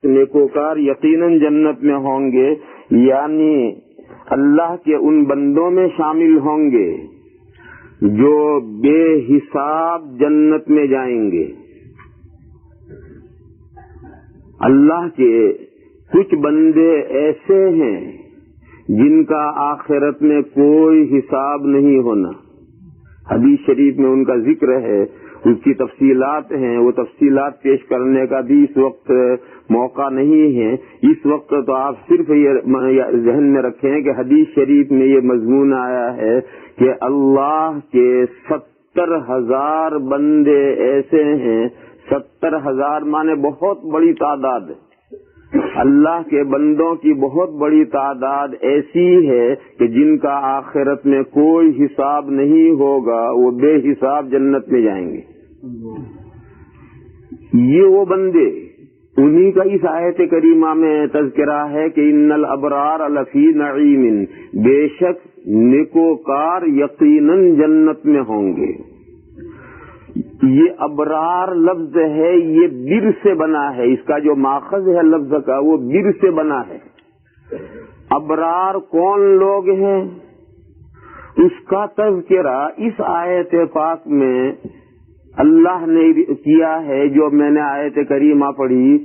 نیکوکار یقیناً جنت میں ہوں گے، یعنی اللہ کے ان بندوں میں شامل ہوں گے جو بے حساب جنت میں جائیں گے۔ اللہ کے کچھ بندے ایسے ہیں جن کا آخرت میں کوئی حساب نہیں ہونا، حدیث شریف میں ان کا ذکر ہے، اس کی تفصیلات ہیں، وہ تفصیلات پیش کرنے کا بھی اس وقت موقع نہیں ہے۔ اس وقت تو آپ صرف یہ ذہن میں رکھیں کہ حدیث شریف میں یہ مضمون آیا ہے کہ اللہ کے 70,000 بندے ایسے ہیں، 70,000 مانے بہت بڑی تعداد ہے۔ اللہ کے بندوں کی بہت بڑی تعداد ایسی ہے کہ جن کا آخرت میں کوئی حساب نہیں ہوگا، وہ بے حساب جنت میں جائیں گے۔ یہ وہ بندے، انہی کا اس آیت کریمہ میں تذکرہ ہے کہ ان الابرار لفی نعیم، بے شک نیکوکار یقیناً جنت میں ہوں گے۔ یہ ابرار لفظ ہے، یہ بر سے بنا ہے، اس کا جو ماخذ ہے لفظ کا وہ بر سے بنا ہے۔ ابرار کون لوگ ہیں، اس کا تذکرہ اس آیت پاک میں اللہ نے کیا ہے، جو میں نے آیت کریمہ پڑھی،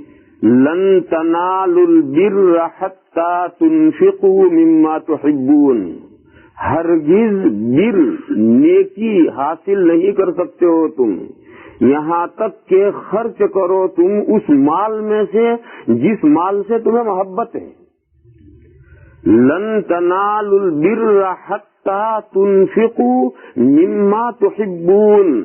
لن تنالوا البر حتى تنفقوا مما تحبون، ہرگز بر نیکی حاصل نہیں کر سکتے ہو تم یہاں تک کہ خرچ کرو تم اس مال میں سے جس مال سے تمہیں محبت ہے۔ لن تنالوا البر حتى تنفقوا مما تحبون،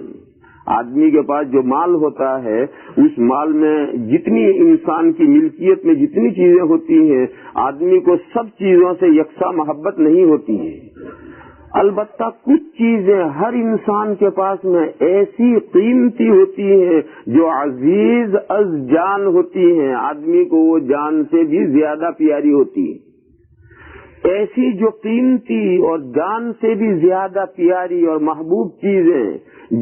آدمی کے پاس جو مال ہوتا ہے اس مال میں جتنی انسان کی ملکیت میں جتنی چیزیں ہوتی ہیں، آدمی کو سب چیزوں سے یکساں محبت نہیں ہوتی ہے۔ البتہ کچھ چیزیں ہر انسان کے پاس میں ایسی قیمتی ہوتی ہیں جو عزیز از جان ہوتی ہیں، آدمی کو وہ جان سے بھی زیادہ پیاری ہوتی ہے۔ ایسی جو قیمتی اور جان سے بھی زیادہ پیاری اور محبوب چیزیں،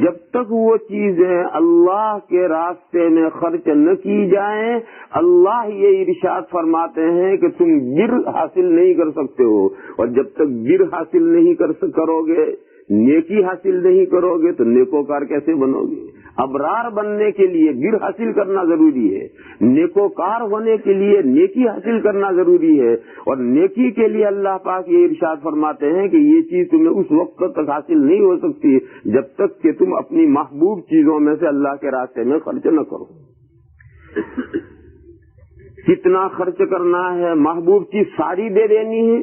جب تک وہ چیزیں اللہ کے راستے میں خرچ نہ کی جائیں، اللہ یہ ارشاد فرماتے ہیں کہ تم بر حاصل نہیں کر سکتے ہو، اور جب تک بر حاصل نہیں کرو گے، نیکی حاصل نہیں کرو گے تو نیکوکار کیسے بنو گے؟ ابرار بننے کے لیے بر حاصل کرنا ضروری ہے، نیکوکار ہونے کے لیے نیکی حاصل کرنا ضروری ہے، اور نیکی کے لیے اللہ پاک یہ ارشاد فرماتے ہیں کہ یہ چیز تمہیں اس وقت تک حاصل نہیں ہو سکتی جب تک کہ تم اپنی محبوب چیزوں میں سے اللہ کے راستے میں خرچ نہ کرو۔ کتنا خرچ کرنا ہے؟ محبوب چیز ساری دے دینی ہے؟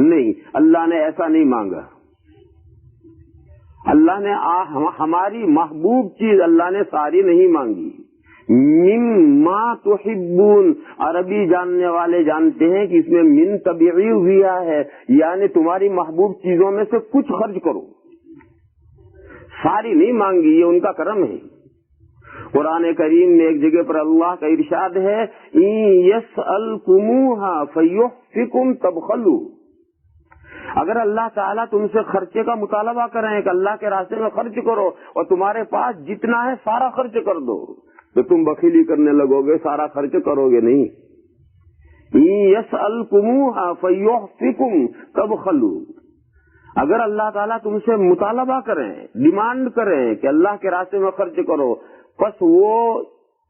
نہیں، اللہ نے ایسا نہیں مانگا۔ اللہ نے ہماری محبوب چیز اللہ نے ساری نہیں مانگی۔ مما تحبون، عربی جاننے والے جانتے ہیں کہ اس میں من طبیعی ہوا ہے، یعنی تمہاری محبوب چیزوں میں سے کچھ خرچ کرو، ساری نہیں مانگی، یہ ان کا کرم ہے۔ قرآن کریم میں ایک جگہ پر اللہ کا ارشاد ہے، إِن يَسْأَلْكُمُوهَا فَيُحْفِكُمْ تَبْخَلُوا، اگر اللہ تعالیٰ تم سے خرچے کا مطالبہ کریں کہ اللہ کے راستے میں خرچ کرو اور تمہارے پاس جتنا ہے سارا خرچ کر دو، تو تم بخیلی کرنے لگو گے، سارا خرچ کرو گے نہیں۔ يَسْأَلْكُمُوهَا فَيُحْفِكُمْ تَبْخَلُوا، اگر اللہ تعالیٰ تم سے مطالبہ کریں، ڈیمانڈ کریں کہ اللہ کے راستے میں خرچ کرو، بس وہ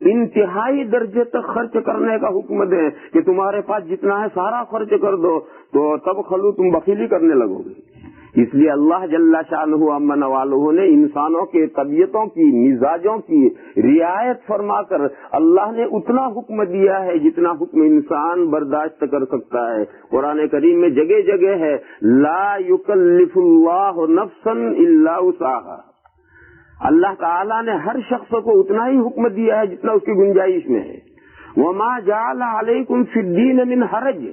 انتہائی درجے تک خرچ کرنے کا حکم دیں کہ تمہارے پاس جتنا ہے سارا خرچ کر دو، تو تب خلو تم بخیلی کرنے لگو گے۔ اس لیے اللہ جل شانہ عما نوالہ نے انسانوں کے طبیعتوں کی، مزاجوں کی رعایت فرما کر اللہ نے اتنا حکم دیا ہے جتنا حکم انسان برداشت کر سکتا ہے۔ قرآن کریم میں جگہ جگہ ہے، لا یکلف اللہ نفسا الا وسعہا، اللہ تعالیٰ نے ہر شخص کو اتنا ہی حکم دیا ہے جتنا اس کی گنجائش میں ہے۔ وما جعل علیکم فی الدین من حرج،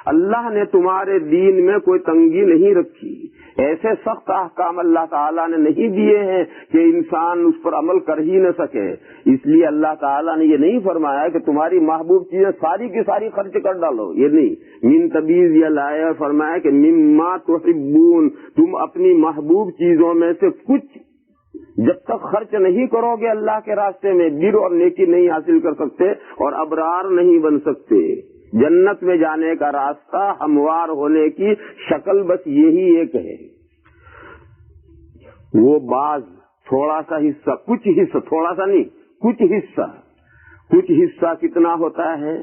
اللہ نے تمہارے دین میں کوئی تنگی نہیں رکھی، ایسے سخت احکام اللہ تعالیٰ نے نہیں دیے ہیں کہ انسان اس پر عمل کر ہی نہ سکے۔ اس لیے اللہ تعالیٰ نے یہ نہیں فرمایا کہ تمہاری محبوب چیزیں ساری کی ساری خرچ کر ڈالو، یہ نہیں۔ من تبیز یہ لایا فرمایا کہ مما تحبون، تم اپنی محبوب چیزوں میں سے کچھ جب تک خرچ نہیں کرو گے اللہ کے راستے میں، بر اور نیکی نہیں حاصل کر سکتے اور ابرار نہیں بن سکتے۔ جنت میں جانے کا راستہ، ہموار ہونے کی شکل بس یہی ایک ہے، وہ بعض تھوڑا سا حصہ، کچھ حصہ، تھوڑا سا نہیں، کچھ حصہ کتنا ہوتا ہے؟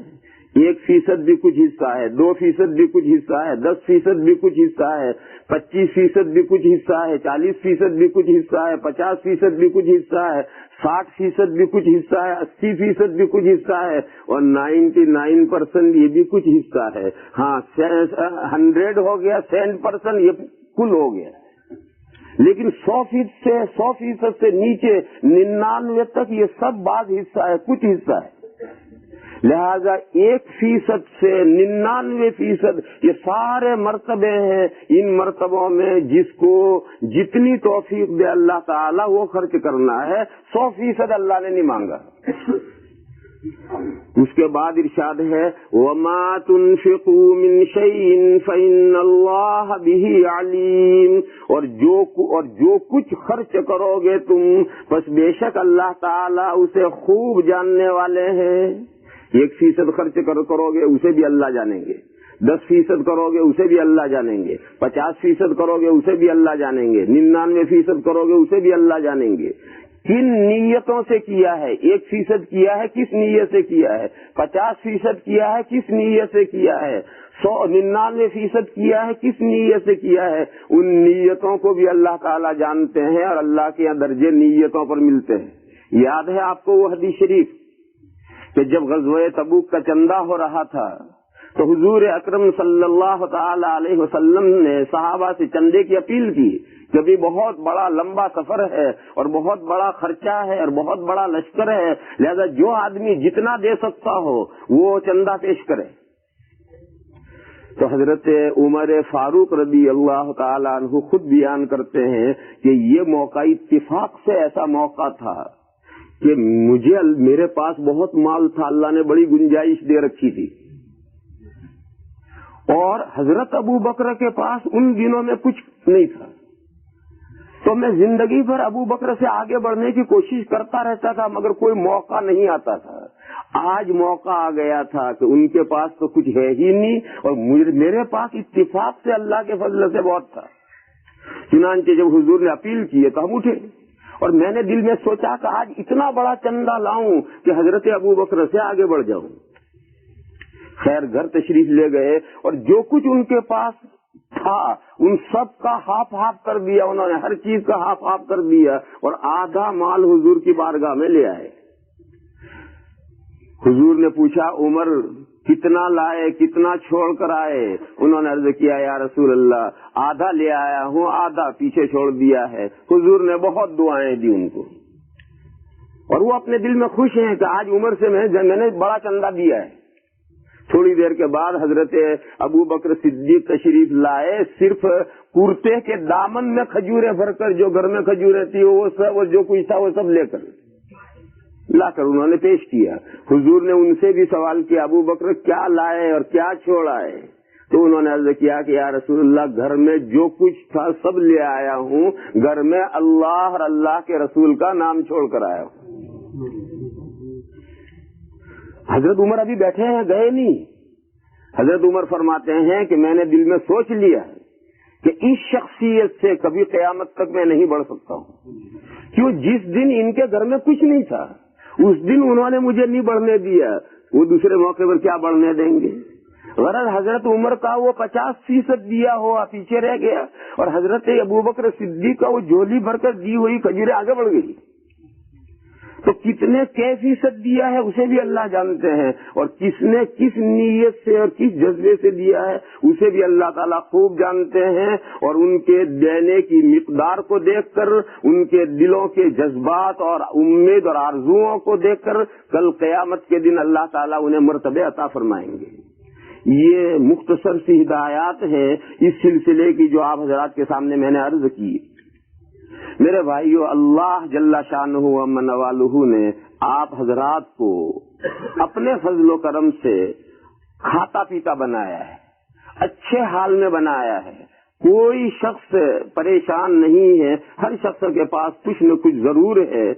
1% بھی کچھ حصہ ہے، 2% بھی کچھ حصہ ہے، 10% بھی کچھ حصہ ہے، 25% بھی کچھ حصہ ہے، 40% بھی کچھ حصہ ہے، 50% بھی کچھ حصہ ہے، 60% بھی کچھ حصہ ہے، 80% بھی کچھ حصہ ہے، اور 99% یہ بھی کچھ حصہ ہے۔ ہاں 100 ہو گیا، 100% یہ کل ہو گیا، لیکن 100% سے نیچے 99 تک یہ سب بعض حصہ ہے، کچھ حصہ ہے۔ لہذا 1% سے 99% یہ سارے مرتبے ہیں۔ ان مرتبوں میں جس کو جتنی توفیق دے اللہ تعالیٰ وہ خرچ کرنا ہے، 100% اللہ نے نہیں مانگا۔ اس کے بعد ارشاد ہے وَمَا تُنْفِقُوا مِنْ شَيْءٍ فَإِنَّ اللَّهَ بِهِ عَلِيمٌ، اور جو کچھ خرچ کرو گے تم، بس بے شک اللہ تعالیٰ اسے خوب جاننے والے ہیں۔ 1% خرچ کرو گے اسے بھی اللہ جانیں گے، 10% کرو گے اسے بھی اللہ جانیں گے، 50% کرو گے اسے بھی اللہ جانیں گے، 99% کرو گے اسے بھی اللہ جانیں گے۔ کن نیتوں سے کیا ہے؟ 1% کیا ہے کس نیت سے کیا ہے؟ 50% کیا ہے کس نیت سے کیا ہے؟ 99% کیا ہے کس نیت سے کیا ہے؟ ان نیتوں کو بھی اللہ تعالیٰ جانتے ہیں، اور اللہ کے یہاں درجے نیتوں پر ملتے ہیں۔ یاد ہے آپ کو وہ حدیث شریف کہ جب غزوہ تبوک کا چندہ ہو رہا تھا تو حضور اکرم صلی اللہ تعالی علیہ وسلم نے صحابہ سے چندے کی اپیل کی کہ ابھی بہت بڑا لمبا سفر ہے اور بہت بڑا خرچہ ہے اور بہت بڑا لشکر ہے، لہذا جو آدمی جتنا دے سکتا ہو وہ چندہ پیش کرے۔ تو حضرت عمر فاروق رضی اللہ تعالی عنہ خود بیان کرتے ہیں کہ یہ موقع اتفاق سے ایسا موقع تھا کہ میرے پاس بہت مال تھا، اللہ نے بڑی گنجائش دے رکھی تھی، اور حضرت ابو بکر کے پاس ان دنوں میں کچھ نہیں تھا، تو میں زندگی بھر ابو بکر سے آگے بڑھنے کی کوشش کرتا رہتا تھا مگر کوئی موقع نہیں آتا تھا۔ آج موقع آ گیا تھا کہ ان کے پاس تو کچھ ہے ہی نہیں اور میرے پاس اتفاق سے اللہ کے فضل سے بہت تھا۔ چنانچہ جب حضور نے اپیل کی تو ہم اٹھے، اور میں نے دل میں سوچا کہ آج اتنا بڑا چندہ لاؤں کہ حضرت ابو بکر سے آگے بڑھ جاؤں۔ خیر گھر تشریف لے گئے اور جو کچھ ان کے پاس تھا ان سب کا ہاف کر دیا، انہوں نے ہر چیز کا ہاف کر دیا اور آدھا مال حضور کی بارگاہ میں لے آئے۔ حضور نے پوچھا عمر کتنا لائے، کتنا چھوڑ کر آئے؟ انہوں نے عرض کیا یا رسول اللہ آدھا لے آیا ہوں، آدھا پیچھے چھوڑ دیا ہے۔ حضور نے بہت دعائیں دی ان کو، اور وہ اپنے دل میں خوش ہیں کہ آج عمر سے میں نے بڑا چندہ دیا ہے۔ تھوڑی دیر کے بعد حضرت ابو بکر صدیق تشریف لائے، صرف کرتے کے دامن میں کھجوریں بھر کر، جو گھر میں کھجوریں تھی وہ سب، اور جو کچھ تھا وہ سب لے کر لا کر انہوں نے پیش کیا۔ حضور نے ان سے بھی سوال کیا ابو بکر کیا لائے اور کیا چھوڑ آئے؟ تو انہوں نے عرض کیا کہ یا رسول اللہ گھر میں جو کچھ تھا سب لے آیا ہوں، گھر میں اللہ اور اللہ کے رسول کا نام چھوڑ کر آیا ہوں۔ حضرت عمر ابھی بیٹھے ہیں، گئے نہیں۔ حضرت عمر فرماتے ہیں کہ میں نے دل میں سوچ لیا کہ اس شخصیت سے کبھی قیامت تک میں نہیں بڑھ سکتا ہوں، کیوں جس دن ان کے گھر میں کچھ نہیں تھا اس دن انہوں نے مجھے نہیں بڑھنے دیا، وہ دوسرے موقع پر کیا بڑھنے دیں گے؟ غرض حضرت عمر کا وہ 50% دیا ہوا پیچھے رہ گیا، اور حضرت ابوبکر صدیق کا وہ جھولی بھر کر دی ہوئی کھجوریں آگے بڑھ گئی۔ تو کتنے فیصد دیا ہے اسے بھی اللہ جانتے ہیں، اور کس نے کس نیت سے اور کس جذبے سے دیا ہے اسے بھی اللہ تعالیٰ خوب جانتے ہیں، اور ان کے دینے کی مقدار کو دیکھ کر، ان کے دلوں کے جذبات اور امید اور آرزوؤں کو دیکھ کر کل قیامت کے دن اللہ تعالیٰ انہیں مرتبے عطا فرمائیں گے۔ یہ مختصر سی ہدایات ہیں اس سلسلے کی جو آپ حضرات کے سامنے میں نے عرض کی۔ میرے بھائیو، اللہ جل شانہ و من والہ نے آپ حضرات کو اپنے فضل و کرم سے کھاتا پیتا بنایا ہے، اچھے حال میں بنایا ہے، کوئی شخص پریشان نہیں ہے، ہر شخص کے پاس کچھ نہ کچھ ضرور ہے،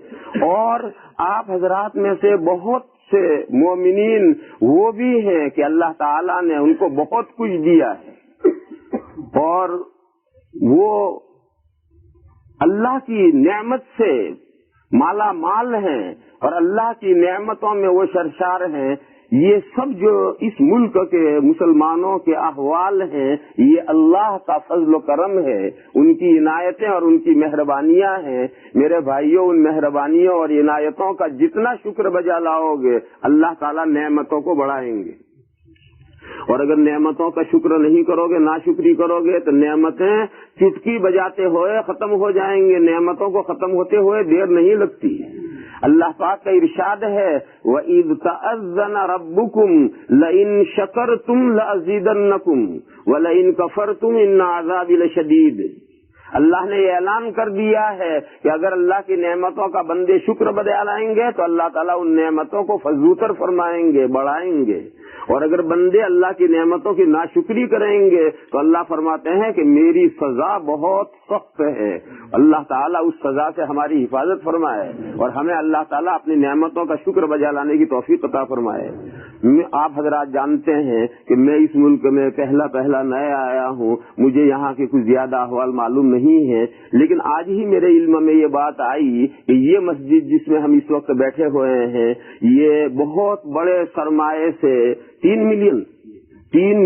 اور آپ حضرات میں سے بہت سے مومنین وہ بھی ہیں کہ اللہ تعالیٰ نے ان کو بہت کچھ دیا ہے، اور وہ اللہ کی نعمت سے مالا مال ہیں، اور اللہ کی نعمتوں میں وہ سرشار ہیں۔ یہ سب جو اس ملک کے مسلمانوں کے احوال ہیں، یہ اللہ کا فضل و کرم ہے، ان کی عنایتیں اور ان کی مہربانیاں ہیں۔ میرے بھائیوں، ان مہربانیوں اور عنایتوں کا جتنا شکر بجا لاؤ گے، اللہ تعالیٰ نعمتوں کو بڑھائیں گے، اور اگر نعمتوں کا شکر نہیں کرو گے، ناشکری کرو گے، تو نعمتیں چٹکی بجاتے ہوئے ختم ہو جائیں گے۔ نعمتوں کو ختم ہوتے ہوئے دیر نہیں لگتی۔ اللہ پاک کا ارشاد ہے، وَإِذْ تَأَذَّنَ رَبُّكُمْ لَئِن شَكَرْتُمْ لَأَزِيدَنَّكُمْ وَلَئِن كَفَرْتُمْ إِنَّ عَذَابِي لَشَدِيدٌ۔ اللہ نے یہ اعلان کر دیا ہے کہ اگر اللہ کی نعمتوں کا بندے شکر بجا لائیں گے تو اللہ تعالیٰ ان نعمتوں کو فزوتر فرمائیں گے، بڑھائیں گے، اور اگر بندے اللہ کی نعمتوں کی ناشکری کریں گے تو اللہ فرماتے ہیں کہ میری سزا بہت سخت ہے۔ اللہ تعالیٰ اس سزا سے ہماری حفاظت فرمائے، اور ہمیں اللہ تعالیٰ اپنی نعمتوں کا شکر بجا لانے کی توفیق عطا فرمائے۔ آپ حضرات جانتے ہیں کہ میں اس ملک میں پہلا نیا آیا ہوں، مجھے یہاں کے کچھ زیادہ احوال معلوم نہیں ہے، لیکن آج ہی میرے علم میں یہ بات آئی کہ یہ مسجد جس میں ہم اس وقت بیٹھے ہوئے ہیں، یہ بہت بڑے سرمایے سے 3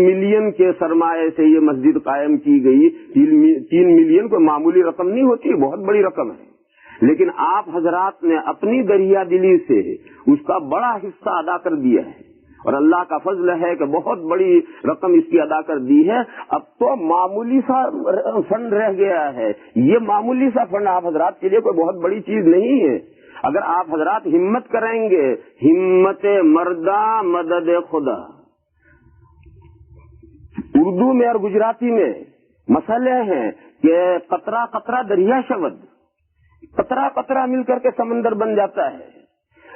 ملین کے سرمایے سے یہ مسجد قائم کی گئی۔ 3 ملین کوئی معمولی رقم نہیں ہوتی، بہت بڑی رقم ہے، لیکن آپ حضرات نے اپنی دریا دلی سے اس کا بڑا حصہ ادا کر دیا ہے، اور اللہ کا فضل ہے کہ بہت بڑی رقم اس کی ادا کر دی ہے۔ اب تو معمولی سا فنڈ رہ گیا ہے، یہ معمولی سا فنڈ آپ حضرات کے لیے کوئی بہت بڑی چیز نہیں ہے۔ اگر آپ حضرات ہمت کریں گے، ہمت مردہ مدد خدا، اردو میں اور گجراتی میں مسئلے ہیں کہ قطرہ قطرہ دریا شود، قطرہ قطرہ مل کر کے سمندر بن جاتا ہے۔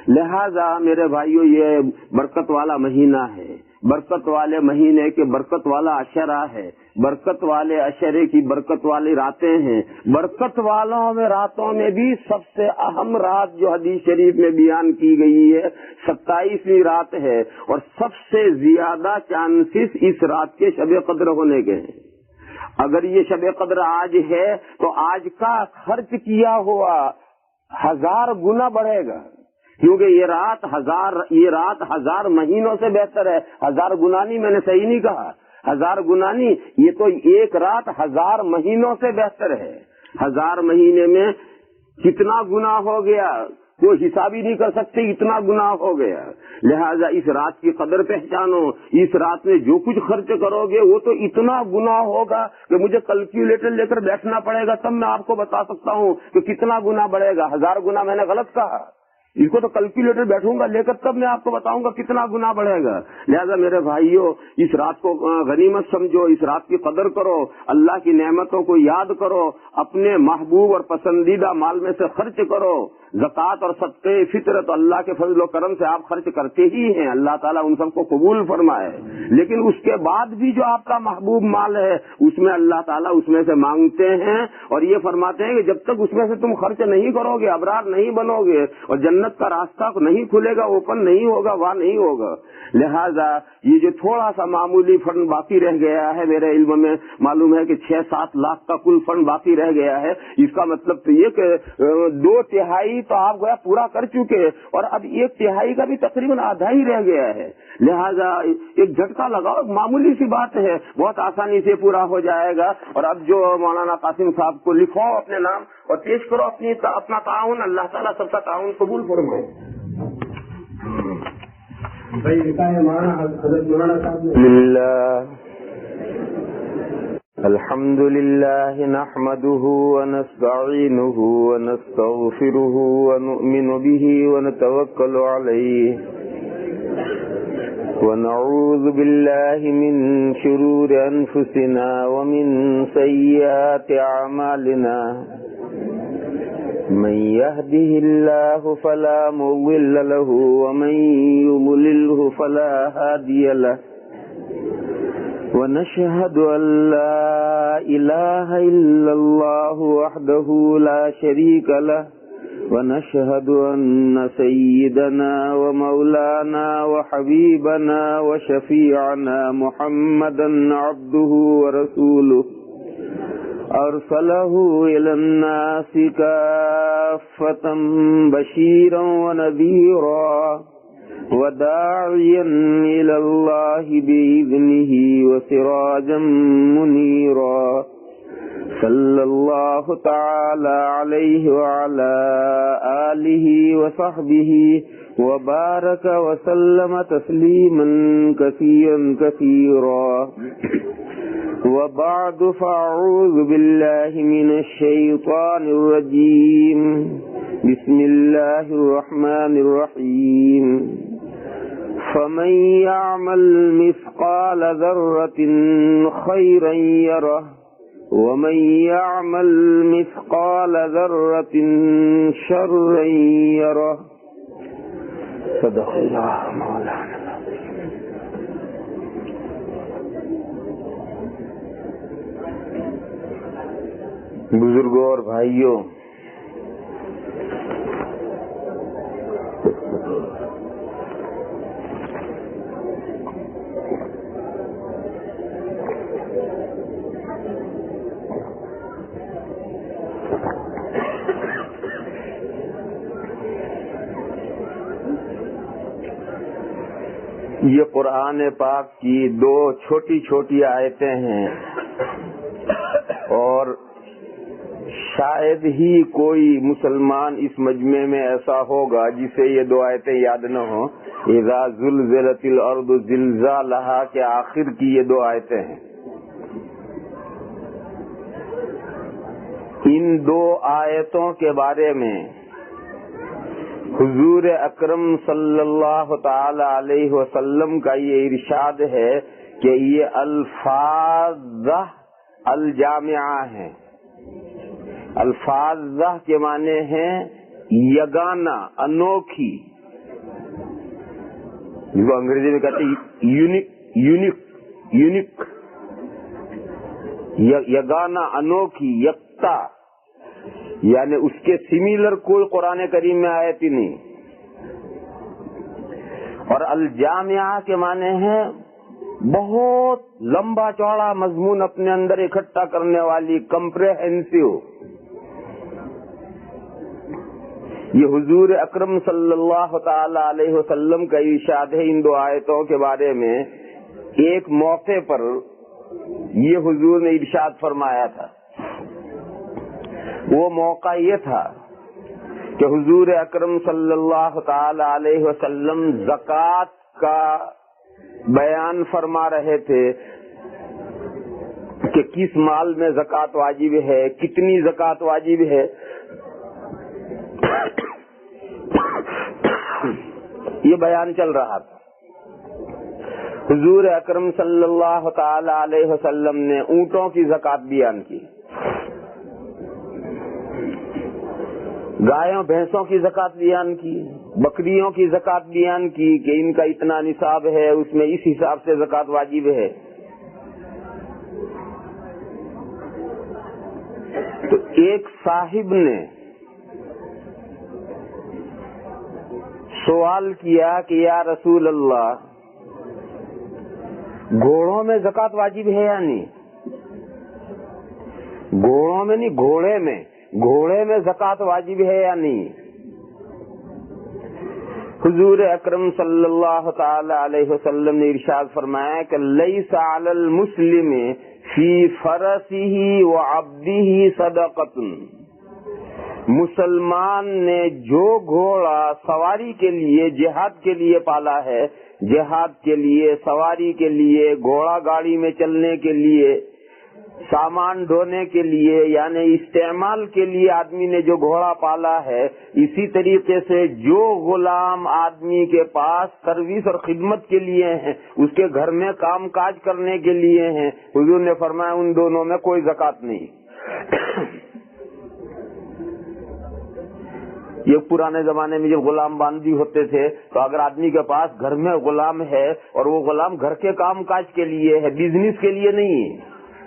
لہذا میرے بھائیوں، یہ برکت والا مہینہ ہے، برکت والے مہینے کے برکت والا عشرہ ہے، برکت والے عشرے کی برکت والی راتیں ہیں۔ برکت والوں میں راتوں میں بھی سب سے اہم رات جو حدیث شریف میں بیان کی گئی ہے 27ویں رات ہے، اور سب سے زیادہ چانسز اس رات کے شب قدر ہونے کے ہیں۔ اگر یہ شب قدر آج ہے تو آج کا خرچ کیا ہوا 1000 گنا بڑھے گا، کیونکہ یہ رات 1000 مہینوں سے بہتر ہے۔ 1000 گنا نہیں، میں نے صحیح نہیں کہا، 1000 گنا نہیں، یہ تو ایک رات 1000 مہینوں سے بہتر ہے۔ 1000 مہینے میں کتنا گنا ہو گیا کوئی حساب ہی نہیں کر سکتے، اتنا گنا ہو گیا۔ لہذا اس رات کی قدر پہچانو، اس رات میں جو کچھ خرچ کرو گے وہ تو اتنا گنا ہوگا کہ مجھے کیلکولیٹر لے کر بیٹھنا پڑے گا، تب میں آپ کو بتا سکتا ہوں کہ کتنا گنا بڑھے گا۔ 1000 گنا میں نے غلط کہا، اس کو تو کیلکولیٹر بیٹھوں گا لے کر تب میں آپ کو بتاؤں گا کتنا گنا بڑھے گا۔ لہذا میرے بھائیوں، اس رات کو غنیمت سمجھو، اس رات کی قدر کرو، اللہ کی نعمتوں کو یاد کرو، اپنے محبوب اور پسندیدہ مال میں سے خرچ کرو۔ زکوٰۃ اور صدقے فطر تو اللہ کے فضل و کرم سے آپ خرچ کرتے ہی ہیں، اللہ تعالیٰ ان سب کو قبول فرمائے، لیکن اس کے بعد بھی جو آپ کا محبوب مال ہے اس میں اللہ تعالیٰ اس میں سے مانگتے ہیں، اور یہ فرماتے ہیں کہ جب تک اس میں سے تم خرچ نہیں کرو گے، ابرار نہیں بنو گے، اور جنت کا راستہ نہیں کھلے گا، اوپن نہیں ہوگا، وہاں نہیں ہوگا۔ لہذا یہ جو تھوڑا سا معمولی فنڈ باقی رہ گیا ہے، میرے علم میں معلوم ہے کہ 6-7 لاکھ کا کل فنڈ باقی رہ گیا ہے، اس کا مطلب تو یہ کہ 2/3 تو آپ گویا پورا کر چکے، اور اب 1/3 کا بھی تقریباً آدھا ہی رہ گیا ہے۔ لہذا ایک جھٹکا لگاؤ، معمولی سی بات ہے، بہت آسانی سے پورا ہو جائے گا۔ اور اب جو مولانا قاسم صاحب کو لکھواؤ اپنے نام اور پیش کرو اپنا تعاون، اللہ تعالیٰ سب کا تعاون قبول فرمائے۔ الحمد لله نحمده ونستعينه ونستغفره ونؤمن به ونتوكل عليه ونعوذ بالله من شرور أنفسنا ومن سيئات أعمالنا من يهده الله فلا مضل له ومن يضلله فلا هادي له ونشهد أن لا إله إلا الله وحده لا شريك له ونشهد أن سيدنا ومولانا وحبيبنا وشفيعنا محمدا عبده ورسوله أرسله إلى الناس كافة بشيرا ونذيرا وداعيا إلى الله بإذنه وسراجا منيرا صلى الله تعالى عليه وعلى آله وصحبه وبارك وسلم تسليما كثيرا كثيرا وبعد فأعوذ بالله من الشيطان الرجيم بسم الله الرحمن الرحيم فمن يعمل مثقال ذرة خيرا يره ومن يعمل مثقال ذرة شرا يره صدق الله مولانا. بزرگوں اور بھائیوں، یہ قرآن پاک کی دو چھوٹی چھوٹی آیتیں ہیں، اور شاید ہی کوئی مسلمان اس مجمع میں ایسا ہوگا جسے یہ دو آیتیں یاد نہ ہوں۔ اذا زلزلت الارض زلزالہا کے آخر کی یہ دو آیتیں ہیں۔ ان دو آیتوں کے بارے میں حضور اکرم صلی اللہ تعالی علیہ وسلم کا یہ ارشاد ہے کہ یہ الفاظ الجامعہ ہیں۔ الفاظ کے معنی ہیں یگانہ، انوکھی، جس کو انگریزی میں کہتے ہیں یونیک، یگانہ، انوکھی، یکتا، یعنی اس کے سملر کوئی قرآن کریم میں آیت ہی نہیں۔ اور الجامعہ کے معنی ہیں بہت لمبا چوڑا مضمون اپنے اندر اکٹھا کرنے والی، کمپریہنسو۔ یہ حضور اکرم صلی اللہ تعالی علیہ وسلم کا ارشاد ہے ان دو آیتوں کے بارے میں۔ ایک موقع پر یہ حضور نے ارشاد فرمایا تھا، وہ موقع یہ تھا کہ حضور اکرم صلی اللہ تعالی علیہ وسلم زکوٰۃ کا بیان فرما رہے تھے کہ کس مال میں زکوٰۃ واجب ہے، کتنی زکوٰۃ واجب ہے۔ یہ بیان چل رہا تھا۔ حضور اکرم صلی اللہ تعالی علیہ وسلم نے اونٹوں کی زکوٰۃ بیان کی، گایوں بھینسوں کی زکوٰۃ بیان کی، بکریوں کی زکوٰۃ بیان کی کہ ان کا اتنا نصاب ہے، اس میں اس حساب سے زکوٰۃ واجب ہے۔ تو ایک صاحب نے سوال کیا کہ یا رسول اللہ، گھوڑوں میں زکوٰۃ واجب ہے یا نہیں؟ گھوڑوں میں نہیں، گھوڑے میں زکوٰۃ واجب ہے یا نہیں؟ حضور اکرم صلی اللہ تعالی علیہ وسلم نے ارشاد فرمایا کہ لیس علی المسلم فی فرسہ وعبدہ صدقۃ، مسلمان نے جو گھوڑا سواری کے لیے، جہاد کے لیے پالا ہے، جہاد کے لیے، سواری کے لیے، گھوڑا گاڑی میں چلنے کے لیے، سامان ڈھونے کے لیے، یعنی استعمال کے لیے آدمی نے جو گھوڑا پالا ہے، اسی طریقے سے جو غلام آدمی کے پاس سروس اور خدمت کے لیے ہیں، اس کے گھر میں کام کاج کرنے کے لیے ہیں، حضور نے فرمایا ان دونوں میں کوئی زکوٰۃ نہیں۔ یہ پرانے زمانے میں جب غلام باندھی ہوتے تھے تو اگر آدمی کے پاس گھر میں غلام ہے اور وہ غلام گھر کے کام کاج کے لیے ہے، بزنس کے لیے نہیں ہے،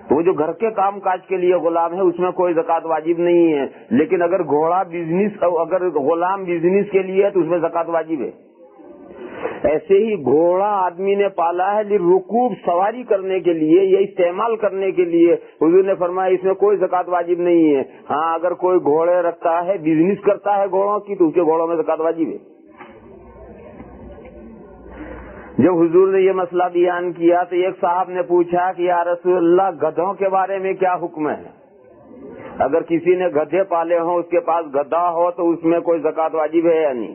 تو وہ جو گھر کے کام کاج کے لیے غلام ہے اس میں کوئی زکوٰۃ واجب نہیں ہے. لیکن اگر گھوڑا بزنس، اگر غلام بزنس کے لیے ہے تو اس میں زکوٰۃ واجب ہے. ایسے ہی گھوڑا آدمی نے پالا ہے رکوب، سواری کرنے کے لیے یا استعمال کرنے کے لیے، حضور نے فرمایا اس میں کوئی زکوٰۃ واجب نہیں ہے. ہاں اگر کوئی گھوڑے رکھتا ہے، بزنس کرتا ہے گھوڑوں کی، تو اس کے گھوڑوں میں زکوٰۃ واجب ہے. جب حضور نے یہ مسئلہ بیان کیا تو ایک صاحب نے پوچھا کہ یا رسول اللہ گدھوں کے بارے میں کیا حکم ہے؟ اگر کسی نے گدھے پالے ہوں، اس کے پاس گدھا ہو تو اس میں کوئی زکوٰۃ واجب ہے یا نہیں؟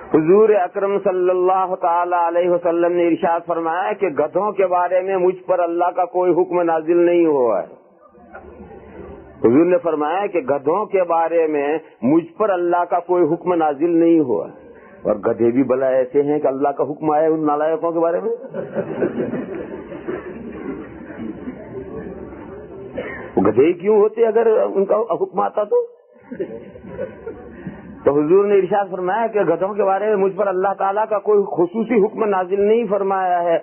حضور اکرم صلی اللہ تعالی علیہ وسلم نے ارشاد فرمایا کہ گدھوں کے بارے میں مجھ پر اللہ کا کوئی حکم نازل نہیں ہوا ہے. حضور نے فرمایا کہ گدھوں کے بارے میں مجھ پر اللہ کا کوئی حکم نازل نہیں ہوا. اور گدھے بھی بلا ایسے ہیں کہ اللہ کا حکم آیا ان نالائقوں کے بارے میں. گدھے کیوں ہوتے اگر ان کا حکم آتا تو حضور نے ارشاد فرمایا کہ گدھوں کے بارے میں مجھ پر اللہ تعالیٰ کا کوئی خصوصی حکم نازل نہیں فرمایا ہے.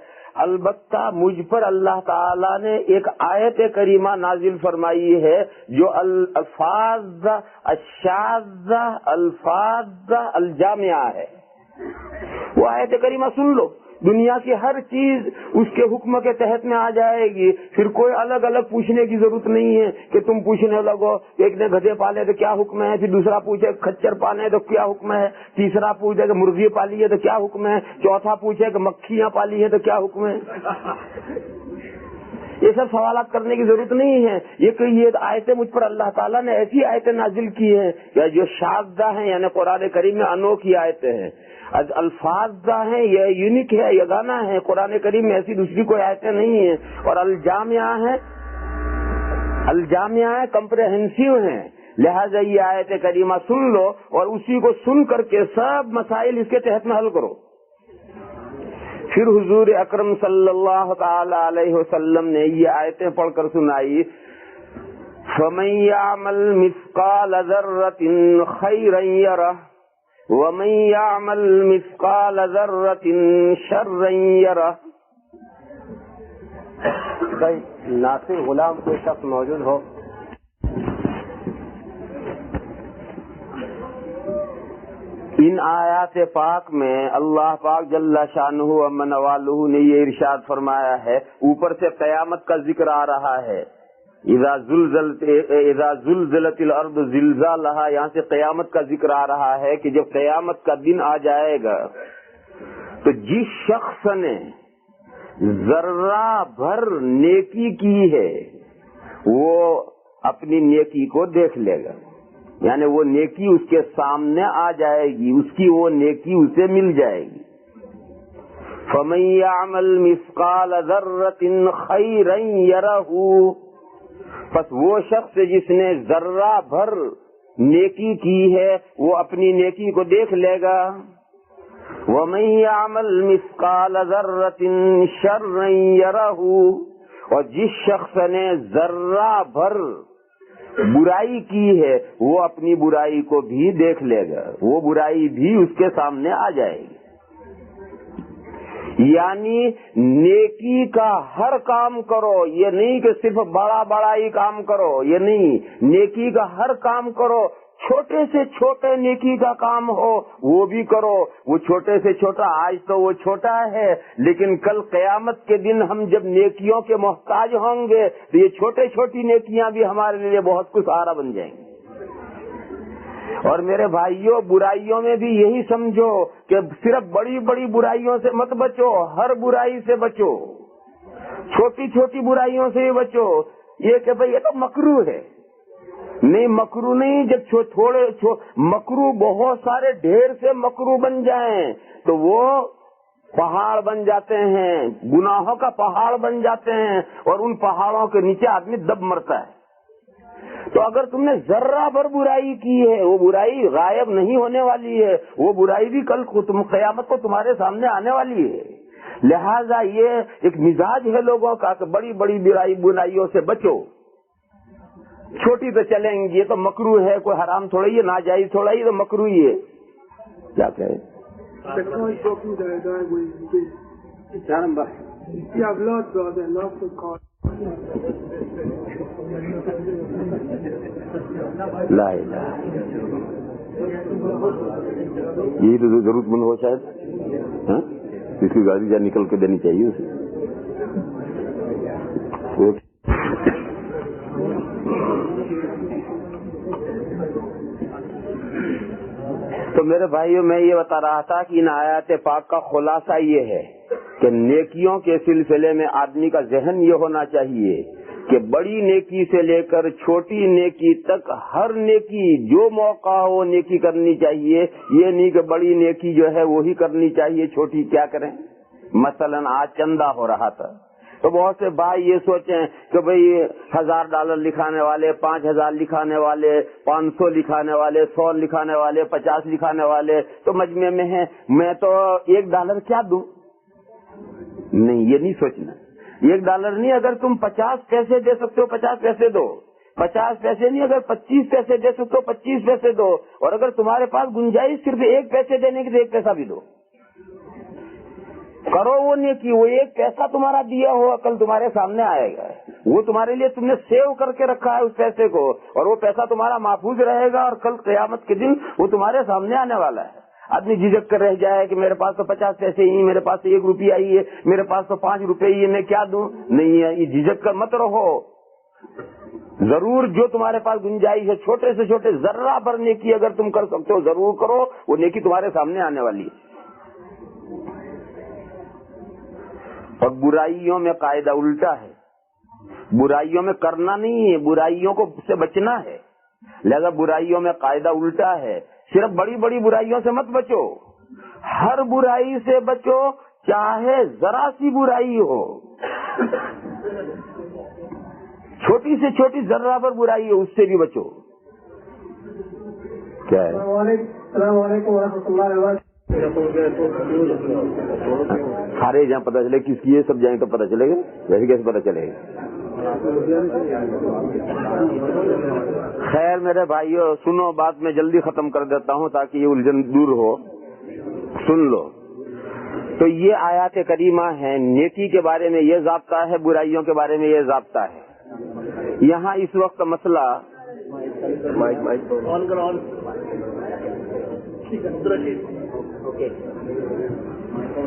البتہ مجھ پر اللہ تعالیٰ نے ایک آیت کریمہ نازل فرمائی ہے جو الفاظ الشاذ الفاظ الجامعہ ہے. وہ آیت کریمہ سن لو، دنیا کی ہر چیز اس کے حکم کے تحت میں آ جائے گی. پھر کوئی الگ الگ پوچھنے کی ضرورت نہیں ہے کہ تم پوچھنے لگو ایک نے گدھے پالے تو کیا حکم ہے، پھر دوسرا پوچھے کچر پالے تو کیا حکم ہے، تیسرا پوچھے کہ مرغی پالی ہے تو کیا حکم ہے، چوتھا پوچھے کہ مکھیاں پالی ہے تو کیا حکم ہے. یہ سب سوالات کرنے کی ضرورت نہیں ہے. یہ آیتیں مجھ پر اللہ تعالیٰ نے ایسی آیتیں نازل کی ہیں کہ جو شاذہ ہیں، یعنی قرآن کریم میں انوکھی آیتیں ہیں. الفاظ ہیں، یہ یونیک ہے، یہ گانا ہے. قرآن کریم میں ایسی دوسری کوئی آیتیں نہیں ہیں. اور الجامعہ ہے، کمپریہنسو ہیں. لہذا یہ آیت کریمہ سن لو اور اسی کو سن کر کے سب مسائل اس کے تحت میں حل کرو. پھر حضور اکرم صلی اللہ تعالی علیہ وسلم نے یہ آیتیں پڑھ کر سنائی، فَمَن يَعْمَلْ مِثْقَالَ ذَرَّةٍ خَيْرًا يَرَهُ وَمَن يَعْمَلْ مِثْقَالَ ذَرَّةٍ شَرًّا يَرَهُ. ناصر غلام کوئی شخص موجود ہو ان آیات پاک میں اللہ پاک جل شانہ و من والہ نے یہ ارشاد فرمایا ہے. اوپر سے قیامت کا ذکر آ رہا ہے، اذا زلزلت الارض زلزالها، یہاں سے قیامت کا ذکر آ رہا ہے کہ جب قیامت کا دن آ جائے گا تو جس شخص نے ذرہ بھر نیکی کی ہے وہ اپنی نیکی کو دیکھ لے گا، یعنی وہ نیکی اس کے سامنے آ جائے گی، اس کی وہ نیکی اسے مل جائے گی. فَمَن يَعْمَلْ مِثْقَالَ ذَرَّةٍ خَيْرًا يَرَهُ، پس وہ شخص جس نے ذرہ بھر نیکی کی ہے وہ اپنی نیکی کو دیکھ لے گا. وَمَن يَعْمَلْ مِثْقَالَ ذَرَّةٍ شَرًّا يَرَهُ، اور جس شخص نے ذرہ بھر برائی کی ہے وہ اپنی برائی کو بھی دیکھ لے گا، وہ برائی بھی اس کے سامنے آ جائے گی. یعنی نیکی کا ہر کام کرو، یہ نہیں کہ صرف بڑا بڑا ہی کام کرو، یہ نہیں، نیکی کا ہر کام کرو. چھوٹے سے چھوٹے نیکی کا کام ہو وہ بھی کرو. وہ چھوٹے سے چھوٹا آج تو وہ چھوٹا ہے، لیکن کل قیامت کے دن ہم جب نیکیوں کے محتاج ہوں گے تو یہ چھوٹے چھوٹی نیکیاں بھی ہمارے لیے بہت کچھ سہارا بن جائیں گی. اور میرے بھائیوں، برائیوں میں بھی یہی سمجھو کہ صرف بڑی بڑی برائیوں سے مت بچو، ہر برائی سے بچو، چھوٹی چھوٹی برائیوں سے ہی بچو. یہ کہ بھئی یہ تو مکروہ ہے، نہیں مکروہ نہیں. جب تھوڑے مکروہ بہت سارے ڈھیر سے مکروہ بن جائیں تو وہ پہاڑ بن جاتے ہیں، گناہوں کا پہاڑ بن جاتے ہیں، اور ان پہاڑوں کے نیچے آدمی دب مرتا ہے. تو اگر تم نے ذرہ بھر برائی کی ہے وہ برائی غائب نہیں ہونے والی ہے، وہ برائی بھی کل قیامت کو تمہارے سامنے آنے والی ہے. لہذا یہ ایک مزاج ہے لوگوں کا کہ بڑی بڑی برائیوں سے بچو. چھوٹی تو چلیں گی، یہ تو مکروہ ہے، کوئی حرام تھوڑا ہی ہے، ناجائز تھوڑا ہی، تو مکروہ ہی ہے. کیا کہے؟ لا الہ، یہی تو ضرورت مند ہو شاید. اس کی گاڑی جا نکل کے دینی چاہیے اسے. تو میرے بھائیوں، میں یہ بتا رہا تھا کہ ان آیات پاک کا خلاصہ یہ ہے کہ نیکیوں کے سلسلے میں آدمی کا ذہن یہ ہونا چاہیے کہ بڑی نیکی سے لے کر چھوٹی نیکی تک ہر نیکی جو موقع ہو نیکی کرنی چاہیے. یہ نہیں کہ بڑی نیکی جو ہے وہی کرنی چاہیے، چھوٹی کیا کریں. مثلا آج چندہ ہو رہا تھا تو بہت سے بھائی یہ سوچیں کہ بھئی $1000 لکھانے والے، 5000 لکھانے والے، 500 لکھانے والے، 100 لکھانے والے، 50 لکھانے والے تو مجمع میں ہیں، میں تو $1 کیا دوں. نہیں، یہ نہیں سوچنا. $1 نہیں، اگر تم 50 پیسے دے سکتے ہو 50 پیسے دو. 50 پیسے نہیں، اگر 25 پیسے دے سکتے ہو 25 پیسے دو. اور اگر تمہارے پاس گنجائش صرف 1 پیسے دینے کی تو 1 پیسہ بھی دو. کرو وہ نیکی. وہ 1 پیسہ تمہارا دیا ہوا کل تمہارے سامنے آئے گا، وہ تمہارے لیے تم نے سیو کر کے رکھا ہے اس پیسے کو، اور وہ پیسہ تمہارا محفوظ رہے گا اور کل قیامت کے دن وہ تمہارے سامنے آنے والا ہے. آدمی جھجک کر رہ جائے کہ میرے پاس تو 50 پیسے ہی، میرے پاس تو 1 روپیہ ہی ہے، میرے پاس تو 5 روپے ہی ہے، میں کیا دوں. نہیں ہے، یہ جھجک کر مت رہو. ضرور جو تمہارے پاس گنجائش ہے، چھوٹے سے چھوٹے ذرہ بھر نیکی اگر تم کر سکتے ہو ضرور کرو. وہ نیکی تمہارے سامنے آنے والی ہے. اور برائیوں میں قاعدہ الٹا ہے. برائیوں میں کرنا نہیں ہے، برائیوں کو سے بچنا ہے. لہذا برائیوں میں قاعدہ الٹا ہے. صرف بڑی بڑی برائیوں سے مت بچو، ہر برائی سے بچو، چاہے ذرا سی برائی ہو. چھوٹی سے چھوٹی ذرہ پر برائی ہو، اس سے بھی بچو. کیا ہے؟ السلام علیکم ورحمۃ اللہ وبرکاتہ. سارے جہاں پتہ چلے کس کی، یہ سب جائیں تو پتہ چلے گا، ویسے کیسے پتہ چلے گا. خیر میرے بھائیو سنو، بات میں جلدی ختم کر دیتا ہوں تاکہ یہ الجھن دور ہو. سن لو. تو یہ آیات کریمہ ہیں، نیکی کے بارے میں یہ ضابطہ ہے، برائیوں کے بارے میں یہ ضابطہ ہے. یہاں اس وقت مسئلہ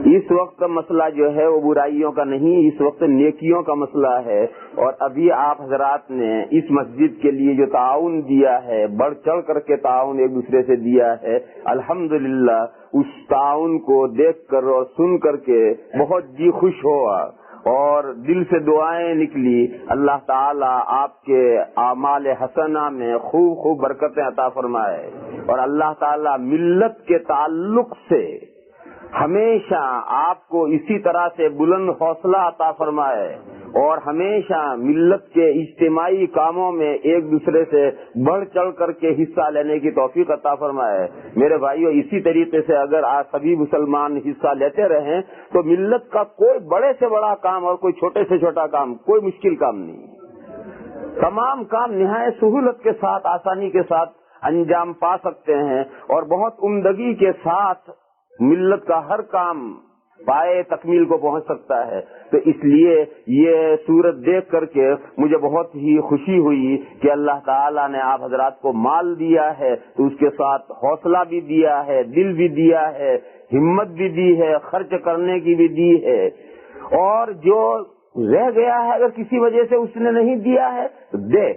اس وقت مسئلہ جو ہے وہ برائیوں کا نہیں، اس وقت نیکیوں کا مسئلہ ہے. اور ابھی آپ حضرات نے اس مسجد کے لیے جو تعاون دیا ہے، بڑھ چڑھ کر کے تعاون ایک دوسرے سے دیا ہے، الحمدللہ اس تعاون کو دیکھ کر اور سن کر کے بہت جی خوش ہوا اور دل سے دعائیں نکلی. اللہ تعالیٰ آپ کے اعمال حسنہ میں خوب خوب برکتیں عطا فرمائے، اور اللہ تعالیٰ ملت کے تعلق سے ہمیشہ آپ کو اسی طرح سے بلند حوصلہ عطا فرمائے، اور ہمیشہ ملت کے اجتماعی کاموں میں ایک دوسرے سے بڑھ چڑھ کر کے حصہ لینے کی توفیق عطا فرمائے. میرے بھائیو اسی طریقے سے اگر آج سبھی مسلمان حصہ لیتے رہیں تو ملت کا کوئی بڑے سے بڑا کام اور کوئی چھوٹے سے چھوٹا کام، کوئی مشکل کام نہیں. تمام کام نہایت سہولت کے ساتھ، آسانی کے ساتھ انجام پا سکتے ہیں، اور بہت عمدگی کے ساتھ ملت کا ہر کام پائے تکمیل کو پہنچ سکتا ہے. تو اس لیے یہ صورت دیکھ کر کے مجھے بہت ہی خوشی ہوئی کہ اللہ تعالیٰ نے آپ حضرات کو مال دیا ہے تو اس کے ساتھ حوصلہ بھی دیا ہے، دل بھی دیا ہے، ہمت بھی دی ہے، خرچ کرنے کی بھی دی ہے. اور جو رہ گیا ہے اگر کسی وجہ سے اس نے نہیں دیا ہے تو دے،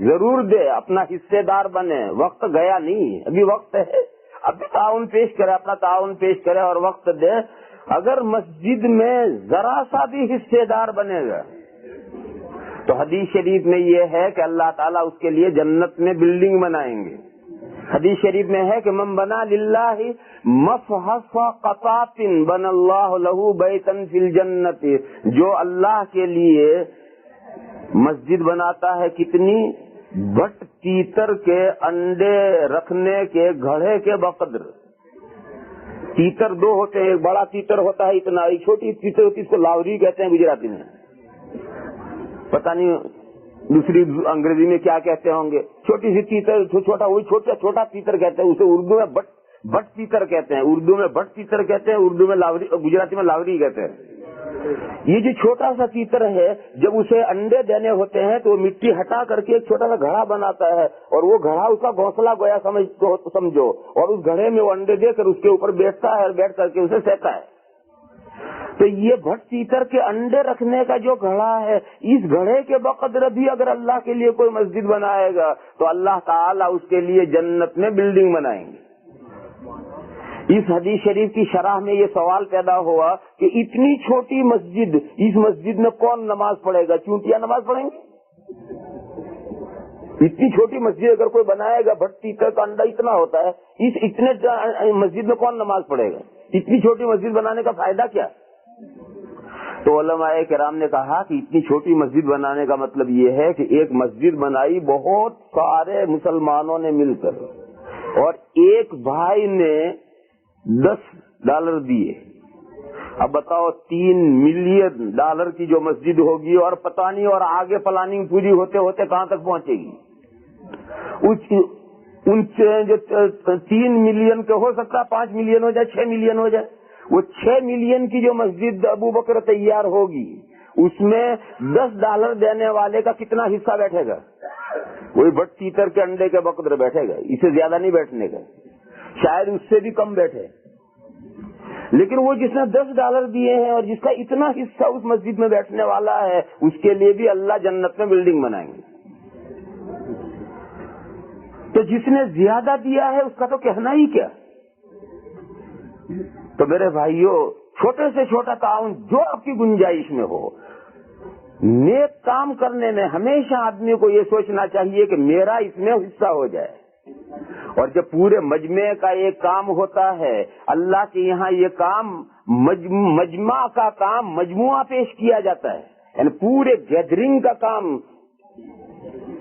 ضرور دے، اپنا حصے دار بنے. وقت گیا نہیں، ابھی وقت ہے، ابھی تعاون پیش کرے، اپنا تعاون پیش کرے اور وقت دے. اگر مسجد میں ذرا سا بھی حصے دار بنے گا تو حدیث شریف میں یہ ہے کہ اللہ تعالیٰ اس کے لیے جنت میں بلڈنگ بنائیں گے. حدیث شریف میں ہے کہ من بنا للہ مصحف قطات بن اللہ لہ بیتن فی الجنت، جو اللہ کے لیے مسجد بناتا ہے کتنی؟ بٹ تیتر کے انڈے رکھنے کے گھڑے کے بقدر. تیتر 2 ہوتے ہیں، ایک بڑا تیتر ہوتا ہے اتنا، ایک چھوٹی تیتر ہوتی ہے، اس کو لاوری کہتے ہیں گجراتی میں. پتہ نہیں دوسری انگریزی میں کیا کہتے ہوں گے, چھوٹی سی تیتر, چھوٹا وہی چھوٹا تیتر کہتے ہیں, اسے اردو میں بٹ تیتر کہتے ہیں, اردو میں بٹ تیتر کہتے ہیں, اردو میں لاوری, گجراتی میں لاوری کہتے ہیں. یہ جو چھوٹا سا تیتر ہے, جب اسے انڈے دینے ہوتے ہیں تو وہ مٹی ہٹا کر کے ایک چھوٹا سا گھڑا بناتا ہے, اور وہ گھڑا اس کا گھونسلہ گویا سمجھو, اور اس گھڑے میں وہ انڈے دے کر اس کے اوپر بیٹھتا ہے اور بیٹھ کر کے اسے سہتا ہے. تو یہ بھٹ تیتر کے انڈے رکھنے کا جو گھڑا ہے, اس گھڑے کے بقدر بھی اگر اللہ کے لیے کوئی مسجد بنائے گا تو اللہ تعالیٰ اس کے لیے جنت میں بلڈنگ بنائیں گے. اس حدیث شریف کی شرح میں یہ سوال پیدا ہوا کہ اتنی چھوٹی مسجد, اس مسجد میں کون نماز پڑھے گا؟ چونٹیاں نماز پڑھیں گی؟ اتنی چھوٹی مسجد اگر کوئی بنائے گا, بھٹ تیتر کا انڈا اتنا ہوتا ہے, اس اتنے مسجد میں کون نماز پڑھے گا؟ اتنی چھوٹی مسجد بنانے کا فائدہ کیا؟ تو علماء کرام نے کہا کہ اتنی چھوٹی مسجد بنانے کا مطلب یہ ہے کہ ایک مسجد بنائی بہت سارے مسلمانوں نے مل کر, اور ایک بھائی نے $10 دیے. اب بتاؤ $3 ملین کی جو مسجد ہوگی, اور پتہ نہیں اور آگے پلاننگ پوری ہوتے ہوتے کہاں تک پہنچے گی. ان جو 3 ملین کے ہو سکتا 5 ملین ہو جائے, 6 ملین ہو جائے. وہ 6 ملین کی جو مسجد ابو بکر تیار ہوگی, اس میں $10 دینے والے کا کتنا حصہ بیٹھے گا؟ وہی بھٹ تیتر کے انڈے کے بقدر بیٹھے گا, اسے زیادہ نہیں بیٹھنے کا, شاید اس سے بھی کم بیٹھے. لیکن وہ جس نے $10 دیے ہیں اور جس کا اتنا حصہ اس مسجد میں بیٹھنے والا ہے, اس کے لیے بھی اللہ جنت میں بلڈنگ بنائیں گے. تو جس نے زیادہ دیا ہے اس کا تو کہنا ہی کیا. تو میرے بھائیوں, چھوٹے سے چھوٹا تعاون جو آپ کی گنجائش میں ہو, نیک کام کرنے میں ہمیشہ آدمی کو یہ سوچنا چاہیے کہ میرا اس میں حصہ ہو جائے. اور جب پورے مجمع کا ایک کام ہوتا ہے, اللہ کے یہاں یہ کام مجمع کا کام مجموعہ پیش کیا جاتا ہے, یعنی پورے گیدرنگ کا کام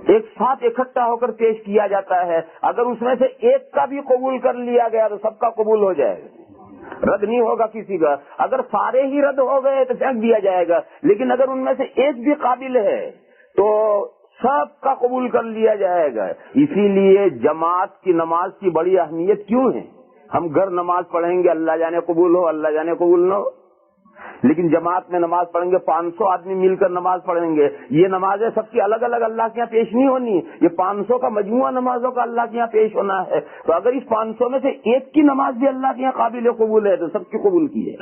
ایک ساتھ اکٹھا ہو کر پیش کیا جاتا ہے. اگر اس میں سے ایک کا بھی قبول کر لیا گیا تو سب کا قبول ہو جائے گا, رد نہیں ہوگا کسی کا. اگر سارے ہی رد ہو گئے تو پھینک دیا جائے گا, لیکن اگر ان میں سے ایک بھی قابل ہے تو سب کا قبول کر لیا جائے گا. اسی لیے جماعت کی نماز کی بڑی اہمیت کیوں ہے. ہم گھر نماز پڑھیں گے, اللہ جانے قبول ہو, اللہ جانے قبول نہ ہو, لیکن جماعت میں نماز پڑھیں گے, 500 آدمی مل کر نماز پڑھیں گے. یہ نمازیں سب کی الگ الگ اللہ کے یہاں پیش نہیں ہونی, یہ 500 کا مجموعہ نمازوں کا اللہ کے یہاں پیش ہونا ہے. تو اگر اس 500 میں سے ایک کی نماز بھی اللہ کے یہاں قابل قبول ہے تو سب کی قبول کی ہے.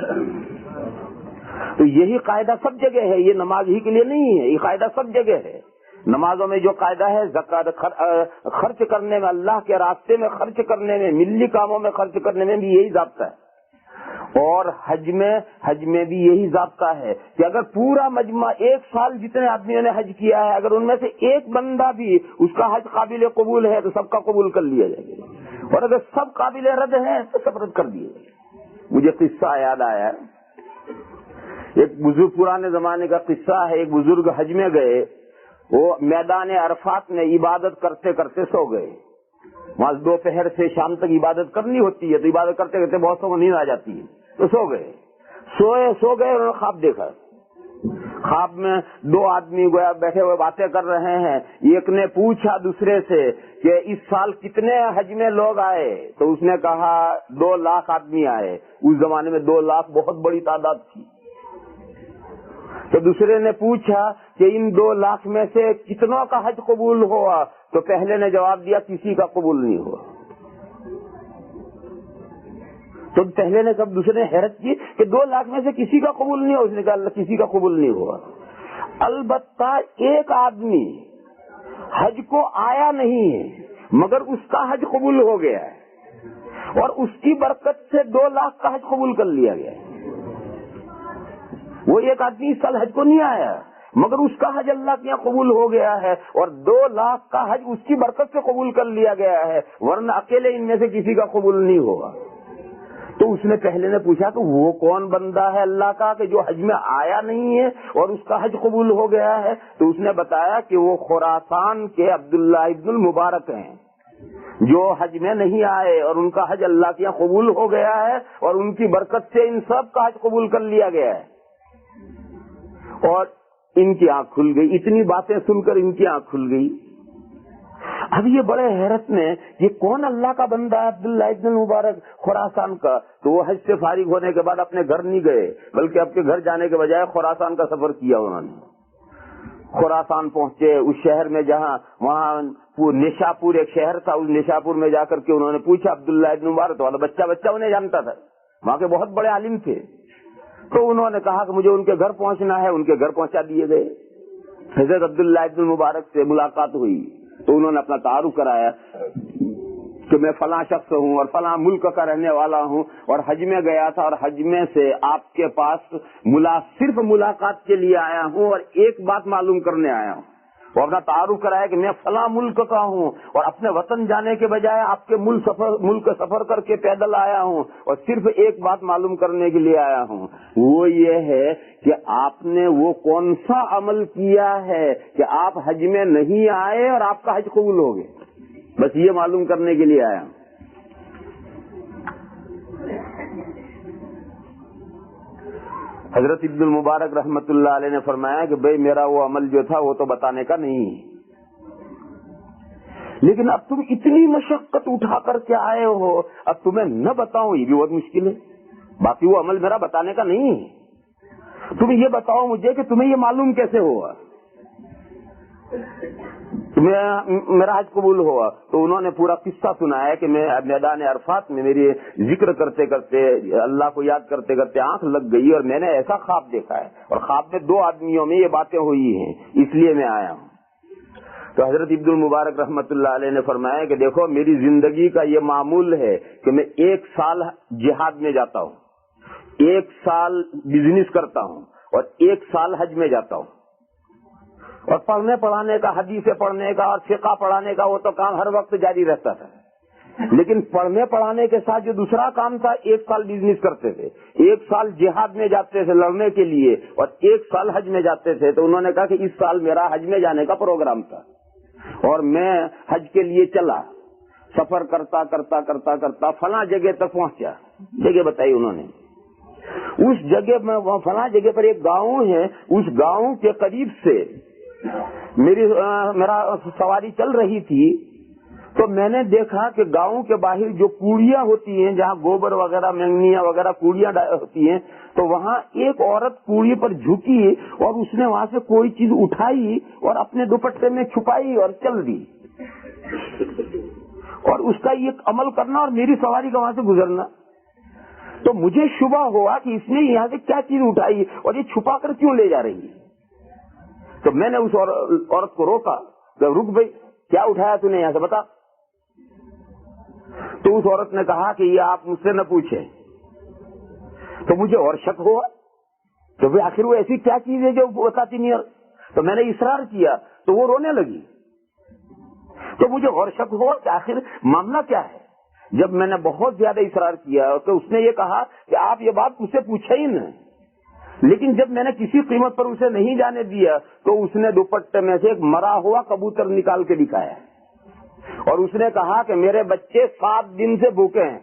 تو یہی قاعدہ سب جگہ ہے, یہ نماز ہی کے لیے نہیں ہے, یہ قاعدہ سب جگہ ہے. نمازوں میں جو قاعدہ ہے زکات خرچ کرنے میں, اللہ کے راستے میں خرچ کرنے میں, ملی کاموں میں خرچ کرنے میں بھی یہی ضابطہ ہے. اور حج میں بھی یہی ضابطہ ہے کہ اگر پورا مجمع ایک سال جتنے آدمیوں نے حج کیا ہے, اگر ان میں سے ایک بندہ بھی اس کا حج قابل قبول ہے تو سب کا قبول کر لیا جائے گا, اور اگر سب قابل رد ہیں تو سب رد کر دیے جائے. مجھے قصہ یاد آیا, ایک بزرگ پرانے زمانے کا قصہ ہے. ایک بزرگ حج میں گئے, وہ میدان عرفات میں عبادت کرتے کرتے سو گئے. وہاں دوپہر سے شام تک عبادت کرنی ہوتی ہے, تو عبادت کرتے کرتے بہت سو کو نیند آ جاتی ہے, تو سو گئے. سو گئے, انہوں نے خواب دیکھا. خواب میں 2 آدمی گویا بیٹھے ہوئے باتیں کر رہے ہیں. ایک نے پوچھا دوسرے سے کہ اس سال کتنے حج میں لوگ آئے, تو اس نے کہا 2 لاکھ آدمی آئے. اس زمانے میں 2 لاکھ بہت بڑی تعداد تھی. تو دوسرے نے پوچھا کہ ان 2 لاکھ میں سے کتنوں کا حج قبول ہوا, تو پہلے نے جواب دیا کسی کا قبول نہیں ہوا. تو پہلے نے کب دوسرے نے حیرت کی کہ 2 لاکھ میں سے کسی کا قبول نہیں ہوا. اس نے کہا اللہ کسی کا قبول نہیں ہوا. البتہ ایک آدمی حج کو آیا نہیں ہے مگر اس کا حج قبول ہو گیا ہے, اور اس کی برکت سے 2 لاکھ کا حج قبول کر لیا گیا ہے. وہ ایک آدمی اس سال حج کو نہیں آیا مگر اس کا حج اللہ کے یہاں قبول ہو گیا ہے, اور 2 لاکھ کا حج اس کی برکت سے قبول کر لیا گیا ہے, ورنہ اکیلے ان میں سے کسی کا قبول نہیں ہوگا. تو اس نے پہلے نے پوچھا کہ وہ کون بندہ ہے اللہ کا کہ جو حج میں آیا نہیں ہے اور اس کا حج قبول ہو گیا ہے. تو اس نے بتایا کہ وہ خراسان کے عبداللہ ابن المبارک ہیں, جو حج میں نہیں آئے اور ان کا حج اللہ کے یہاں قبول ہو گیا ہے, اور ان کی برکت سے ان سب کا حج قبول کر لیا گیا ہے. اور ان کی آنکھ کھل گئی، اتنی باتیں سن کر ان کی آنکھ کھل گئی۔ اب یہ بڑے حیرت میں، یہ کون اللہ کا بندہ ہے عبداللہ ابن مبارک خراسان کا؟ تو وہ حج سے فارغ ہونے کے بعد اپنے گھر نہیں گئے، بلکہ اپنے گھر جانے کے بجائے خراسان کا سفر کیا انہوں نے۔ خراسان پہنچے، اس شہر میں جہاں وہاں نشاپور ایک شہر تھا، اس نشاپور میں جا کر کے انہوں نے پوچھا عبداللہ ابن مبارک والا بچہ انہیں جانتا تھا، وہاں کے بہت بڑے عالم تھے، تو انہوں نے کہا کہ مجھے ان کے گھر پہنچنا ہے، ان کے گھر پہنچا دیے گئے۔ حضرت عبداللہ ابن مبارک سے ملاقات ہوئی تو انہوں نے اپنا تعارف کرایا کہ میں فلاں شخص ہوں اور فلاں ملک کا رہنے والا ہوں، اور حج میں گیا تھا اور حج میں سے آپ کے پاس صرف ملاقات کے لیے آیا ہوں اور ایک بات معلوم کرنے آیا ہوں۔ وہ اپنا تعارف کرایا کہ میں فلاں ملک کا ہوں اور اپنے وطن جانے کے بجائے آپ کے ملک سفر کر کے پیدل آیا ہوں اور صرف ایک بات معلوم کرنے کے لیے آیا ہوں، وہ یہ ہے کہ آپ نے وہ کون سا عمل کیا ہے کہ آپ حج میں نہیں آئے اور آپ کا حج قبول ہو گیا، بس یہ معلوم کرنے کے لیے آیا ہوں۔ حضرت ابن المبارک رحمت اللہ علیہ نے فرمایا کہ بھئی میرا وہ عمل جو تھا وہ تو بتانے کا نہیں ہے، لیکن اب تم اتنی مشقت اٹھا کر کے آئے ہو، اب تمہیں نہ بتاؤں یہ بھی بہت مشکل ہے، باقی وہ عمل میرا بتانے کا نہیں ہے، تم یہ بتاؤ مجھے کہ تمہیں یہ معلوم کیسے ہوا میرا حج قبول ہوا؟ تو انہوں نے پورا قصہ سنایا کہ میں میدان عرفات میں میری ذکر کرتے کرتے اللہ کو یاد کرتے کرتے آنکھ لگ گئی اور میں نے ایسا خواب دیکھا ہے، اور خواب میں 2 آدمیوں میں یہ باتیں ہوئی ہیں، اس لیے میں آیا ہوں۔ تو حضرت عبد المبارک رحمت اللہ علیہ نے فرمایا کہ دیکھو میری زندگی کا یہ معمول ہے کہ میں 1 سال جہاد میں جاتا ہوں، 1 سال بزنس کرتا ہوں اور 1 سال حج میں جاتا ہوں، اور پڑھنے پڑھانے کا، حدیث پڑھنے کا اور فقہ پڑھانے کا وہ تو کام ہر وقت جاری رہتا تھا، لیکن پڑھنے پڑھانے کے ساتھ جو دوسرا کام تھا 1 سال بزنس کرتے تھے، 1 سال جہاد میں جاتے تھے لڑنے کے لیے اور 1 سال حج میں جاتے تھے۔ تو انہوں نے کہا کہ اس سال میرا حج میں جانے کا پروگرام تھا اور میں حج کے لیے چلا، سفر کرتا کرتا کرتا کرتا فلاں جگہ تک پہنچا، جگہ بتائی انہوں نے، اس جگہ میں فلاں جگہ پر ایک گاؤں ہے، اس گاؤں کے قریب سے میرا سواری چل رہی تھی، تو میں نے دیکھا کہ گاؤں کے باہر جو کوڑیاں ہوتی ہیں، جہاں گوبر وغیرہ مینگنیاں وغیرہ کوڑیاں ہوتی ہیں، تو وہاں ایک عورت کوڑی پر جھکی اور اس نے وہاں سے کوئی چیز اٹھائی اور اپنے دوپٹے میں چھپائی اور چل دی، اور اس کا یہ عمل کرنا اور میری سواری کا وہاں سے گزرنا۔ تو مجھے شبہ ہوا کہ اس نے یہاں سے کیا چیز اٹھائی اور یہ چھپا کر کیوں لے جا رہی ہے۔ تو میں نے اس عورت کو روکا کہ رک بھائی، کیا اٹھایا تو نے یہاں سے بتا۔ تو اس عورت نے کہا کہ یہ آپ مجھ سے نہ پوچھیں۔ تو مجھے اور شک ہوا تو بھائی آخر وہ ایسی کیا چیز ہے جو بتاتی نہیں، تو میں نے اصرار کیا تو وہ رونے لگی، تو مجھے اور شک ہوا کہ آخر معاملہ کیا ہے۔ جب میں نے بہت زیادہ اصرار کیا تو اس نے یہ کہا کہ آپ یہ بات مجھ سے پوچھا ہی نہ، لیکن جب میں نے کسی قیمت پر اسے نہیں جانے دیا تو اس نے دوپٹے میں سے ایک مرا ہوا کبوتر نکال کے دکھایا اور اس نے کہا کہ میرے بچے 7 دن سے بھوکے ہیں،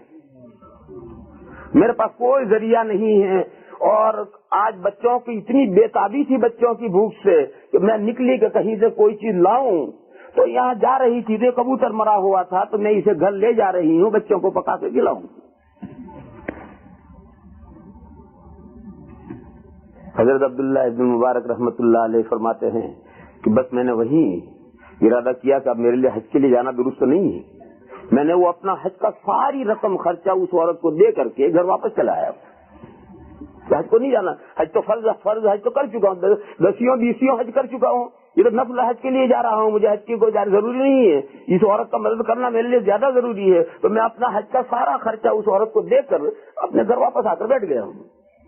میرے پاس کوئی ذریعہ نہیں ہے، اور آج بچوں کی اتنی بےتابی تھی بچوں کی بھوک سے کہ میں نکلی کہ کہیں سے کوئی چیز لاؤں، تو یہاں جا رہی تھی تو کبوتر مرا ہوا تھا تو میں اسے گھر لے جا رہی ہوں، بچوں کو پکا کے کھلاؤں۔ حضرت عبداللہ ابن مبارک رحمت اللہ علیہ فرماتے ہیں کہ بس میں نے وہیں ارادہ کیا کہ اب میرے لیے حج کے لیے جانا درست نہیں ہے، میں نے وہ اپنا حج کا ساری رقم خرچہ اس عورت کو دے کر کے گھر واپس چلا آیا۔ حج کو نہیں جانا، حج تو فرض حج تو کر چکا ہوں، 10 حج کر چکا ہوں، یہ تو نفل حج کے لیے جا رہا ہوں، مجھے حج کی کوئی ضروری نہیں ہے، اس عورت کا مدد کرنا میرے لیے زیادہ ضروری ہے، تو میں اپنا حج کا سارا خرچہ اس عورت کو دے کر اپنے گھر واپس آ کر بیٹھ گیا ہوں۔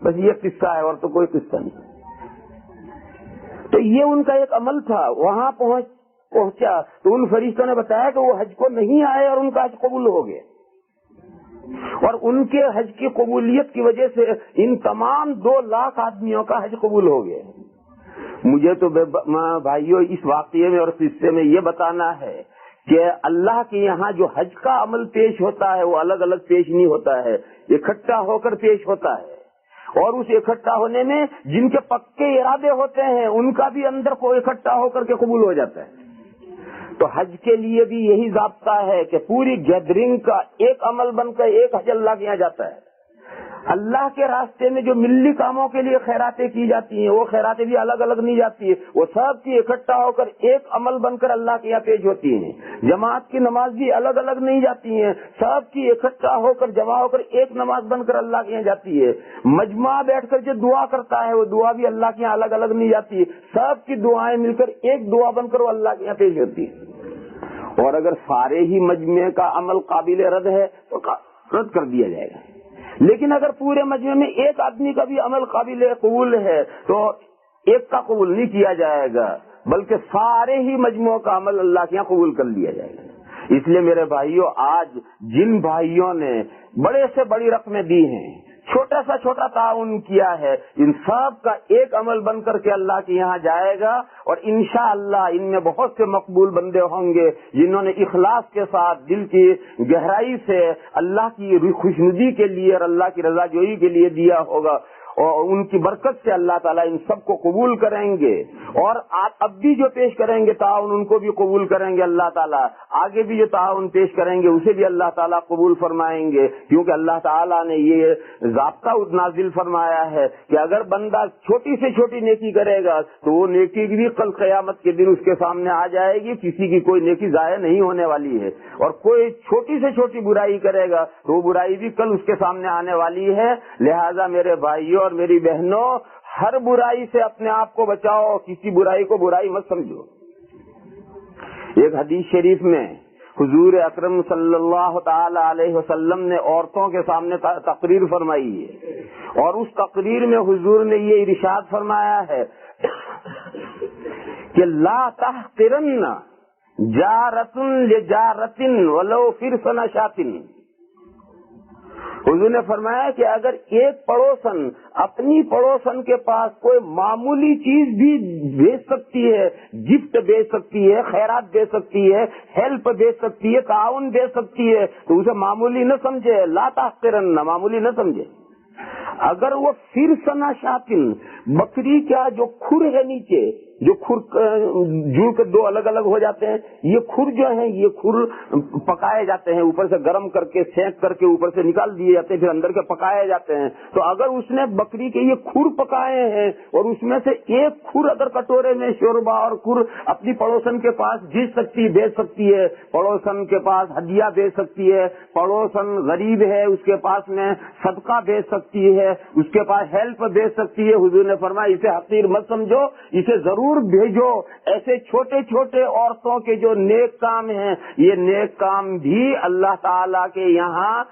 بس یہ قصہ ہے اور تو کوئی قصہ نہیں۔ تو یہ ان کا ایک عمل تھا، وہاں پہنچا تو ان فرشتوں نے بتایا کہ وہ حج کو نہیں آئے اور ان کا حج قبول ہو گیا، اور ان کے حج کی قبولیت کی وجہ سے ان تمام 2 لاکھ آدمیوں کا حج قبول ہو گیا۔ مجھے تو بھائیوں اس واقعے میں اور قصے میں یہ بتانا ہے کہ اللہ کے یہاں جو حج کا عمل پیش ہوتا ہے وہ الگ الگ پیش نہیں ہوتا ہے، اکٹھا ہو کر پیش ہوتا ہے، اور اس اکٹھا ہونے میں جن کے پکے ارادے ہوتے ہیں ان کا بھی اندر کو اکٹھا ہو کر کے قبول ہو جاتا ہے. تو حج کے لیے بھی یہی ضابطہ ہے کہ پوری گیدرنگ کا ایک عمل بن کر ایک حج اللہ کے یہاں جاتا ہے. اللہ کے راستے میں جو ملی کاموں کے لیے خیراتیں کی جاتی ہیں وہ خیراتیں بھی الگ الگ نہیں جاتی ہے, وہ سب کی اکٹھا ہو کر ایک عمل بن کر اللہ کے یہاں پیش ہوتی ہیں. جماعت کی نماز بھی الگ الگ نہیں جاتی ہیں, سب کی اکٹھا ہو کر جمع ہو کر ایک نماز بن کر اللہ کے یہاں جاتی ہے. مجمع بیٹھ کر جو دعا کرتا ہے وہ دعا بھی اللہ کے یہاں الگ الگ نہیں جاتی ہے, سب کی دعائیں مل کر ایک دعا بن کر وہ اللہ کے یہاں پیش ہوتی ہے. اور اگر سارے ہی مجمع کا عمل قابل رد ہے تو رد کر دیا جائے گا, لیکن اگر پورے مجمع میں ایک آدمی کا بھی عمل قابل قبول ہے تو ایک کا قبول نہیں کیا جائے گا, بلکہ سارے ہی مجموعوں کا عمل اللہ کے یہاں قبول کر لیا جائے گا. اس لیے میرے بھائیوں, آج جن بھائیوں نے بڑے سے بڑی رقمیں دی ہیں, چھوٹا سا چھوٹا تعاون کیا ہے, ان سب کا ایک عمل بن کر کے اللہ کے یہاں جائے گا, اور انشاءاللہ ان میں بہت سے مقبول بندے ہوں گے جنہوں نے اخلاص کے ساتھ دل کی گہرائی سے اللہ کی خوشنودی کے لیے اور اللہ کی رضا جوئی کے لیے دیا ہوگا, اور ان کی برکت سے اللہ تعالیٰ ان سب کو قبول کریں گے. اور اب بھی جو پیش کریں گے تعاون ان کو بھی قبول کریں گے اللہ تعالیٰ, آگے بھی جو تعاون پیش کریں گے اسے بھی اللہ تعالیٰ قبول فرمائیں گے, کیونکہ اللہ تعالیٰ نے یہ ضابطہ نازل فرمایا ہے کہ اگر بندہ چھوٹی سے چھوٹی نیکی کرے گا تو وہ نیکی بھی کل قیامت کے دن اس کے سامنے آ جائے گی, کسی کی کوئی نیکی ضائع نہیں ہونے والی ہے. اور کوئی چھوٹی سے چھوٹی برائی کرے گا تو وہ برائی بھی کل اس کے سامنے آنے والی ہے. لہذا میرے بھائیوں اور میری بہنوں, ہر برائی سے اپنے آپ کو بچاؤ, کسی برائی کو برائی مت سمجھو. ایک حدیث شریف میں حضور اکرم صلی اللہ تعالی علیہ وسلم نے عورتوں کے سامنے تقریر فرمائی ہے, اور اس تقریر میں حضور نے یہ ارشاد فرمایا ہے کہ لا تحقرن جارۃ لجارۃ ولو فرس نشاۃ. حضور نے فرمایا کہ اگر ایک پڑوسن اپنی پڑوسن کے پاس کوئی معمولی چیز بھی بھیج سکتی ہے, گفٹ بھیج سکتی ہے, خیرات دے سکتی ہے, ہیلپ دے سکتی ہے, تعاون دے سکتی ہے, تو اسے معمولی نہ سمجھے. لا تحقرن, معمولی نہ سمجھے. اگر وہ فرسنا شاطن, بکری کا جو کھر ہے نیچے, جو کھر جڑ کے دو الگ الگ ہو جاتے ہیں, یہ کھر جو ہیں یہ کھر پکائے جاتے ہیں, اوپر سے گرم کر کے سینک کر کے اوپر سے نکال دیے جاتے ہیں, پھر اندر کے پکائے جاتے ہیں. تو اگر اس نے بکری کے یہ کھر پکائے ہیں اور اس میں سے ایک کھر اگر کٹورے میں شوربا اور کھر اپنی پڑوسن کے پاس بھیج سکتی ہے, پڑوسن کے پاس ہدیہ بھیج سکتی ہے, پڑوسن غریب ہے اس کے پاس میں صدقہ بھیج سکتی ہے, اس کے پاس ہیلپ بھیج سکتی ہے, حضور نے فرمایا اسے حقیر مت سمجھو, اسے ضرور بھیجو. ایسے چھوٹے چھوٹے عورتوں کے جو نیک کام ہیں, یہ نیک کام بھی اللہ تعالی کے یہاں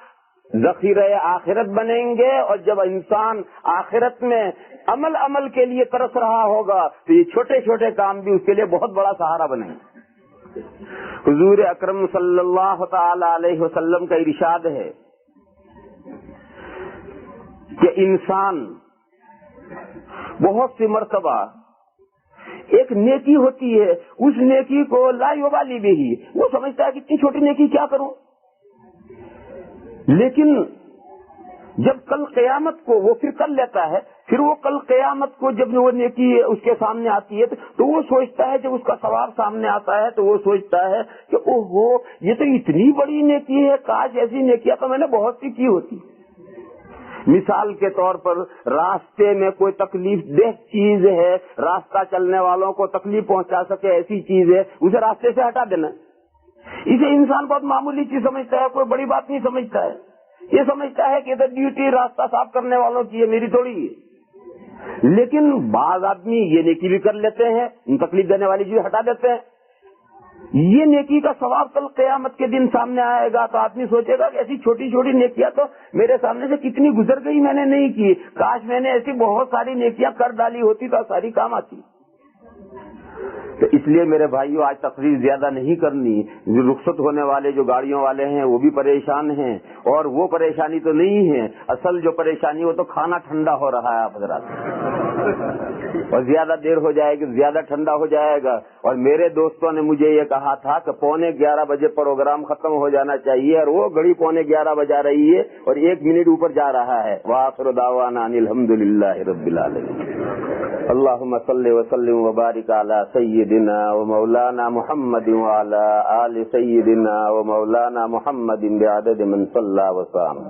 ذخیرہ آخرت بنیں گے, اور جب انسان آخرت میں عمل کے لیے ترس رہا ہوگا تو یہ چھوٹے چھوٹے کام بھی اس کے لیے بہت بڑا سہارا بنیں گے. حضور اکرم صلی اللہ تعالی علیہ وسلم کا ارشاد ہے کہ انسان بہت سی مرتبہ ایک نیکی ہوتی ہے, اس نیکی کو لا یبالی بھی, وہ سمجھتا ہے کہ اتنی چھوٹی نیکی کیا کروں, لیکن جب کل قیامت کو وہ پھر کر لیتا ہے, پھر وہ کل قیامت کو جب وہ نیکی اس کے سامنے آتی ہے تو وہ سوچتا ہے, جب اس کا ثواب سامنے آتا ہے تو وہ سوچتا ہے کہ اوہو یہ تو اتنی بڑی نیکی ہے, کاش ایسی نیکیاں تو میں نے بہت سی کی ہوتی. مثال کے طور پر راستے میں کوئی تکلیف دہ چیز ہے, راستہ چلنے والوں کو تکلیف پہنچا سکے ایسی چیز ہے, اسے راستے سے ہٹا دینا. اسے انسان بہت معمولی چیز سمجھتا ہے, کوئی بڑی بات نہیں سمجھتا ہے. یہ سمجھتا ہے کہ ادھر ڈیوٹی راستہ صاف کرنے والوں کی ہے, میری تھوڑی ہے. لیکن بعض آدمی یہ نیکی بھی کر لیتے ہیں, تکلیف دینے والی چیز ہٹا دیتے ہیں. یہ نیکی کا ثواب کل قیامت کے دن سامنے آئے گا تو آدمی سوچے گا کہ ایسی چھوٹی چھوٹی نیکیاں تو میرے سامنے سے کتنی گزر گئی, میں نے نہیں کی, کاش میں نے ایسی بہت ساری نیکیاں کر ڈالی ہوتی تو ساری کام آتی. تو اس لیے میرے بھائیوں آج تقریر زیادہ نہیں کرنی. رخصت ہونے والے جو گاڑیوں والے ہیں وہ بھی پریشان ہیں, اور وہ پریشانی تو نہیں ہے, اصل جو پریشانی وہ تو کھانا ٹھنڈا ہو رہا ہے آپ حضرات. اور زیادہ دیر ہو جائے گی زیادہ ٹھنڈا ہو جائے گا. اور میرے دوستوں نے مجھے یہ کہا تھا کہ 11:15 بجے پروگرام ختم ہو جانا چاہیے, اور وہ گھڑی 11:15 بجا رہی ہے اور 1 منٹ اوپر جا رہا ہے. وآخر دعوانا ان الحمدللہ رب العالمین. اللہم صلی وسلم وبارک علی سیدنا و مولانا محمد وعلی آل سیدنا و مولانا محمد بعدد من صلی وسلم.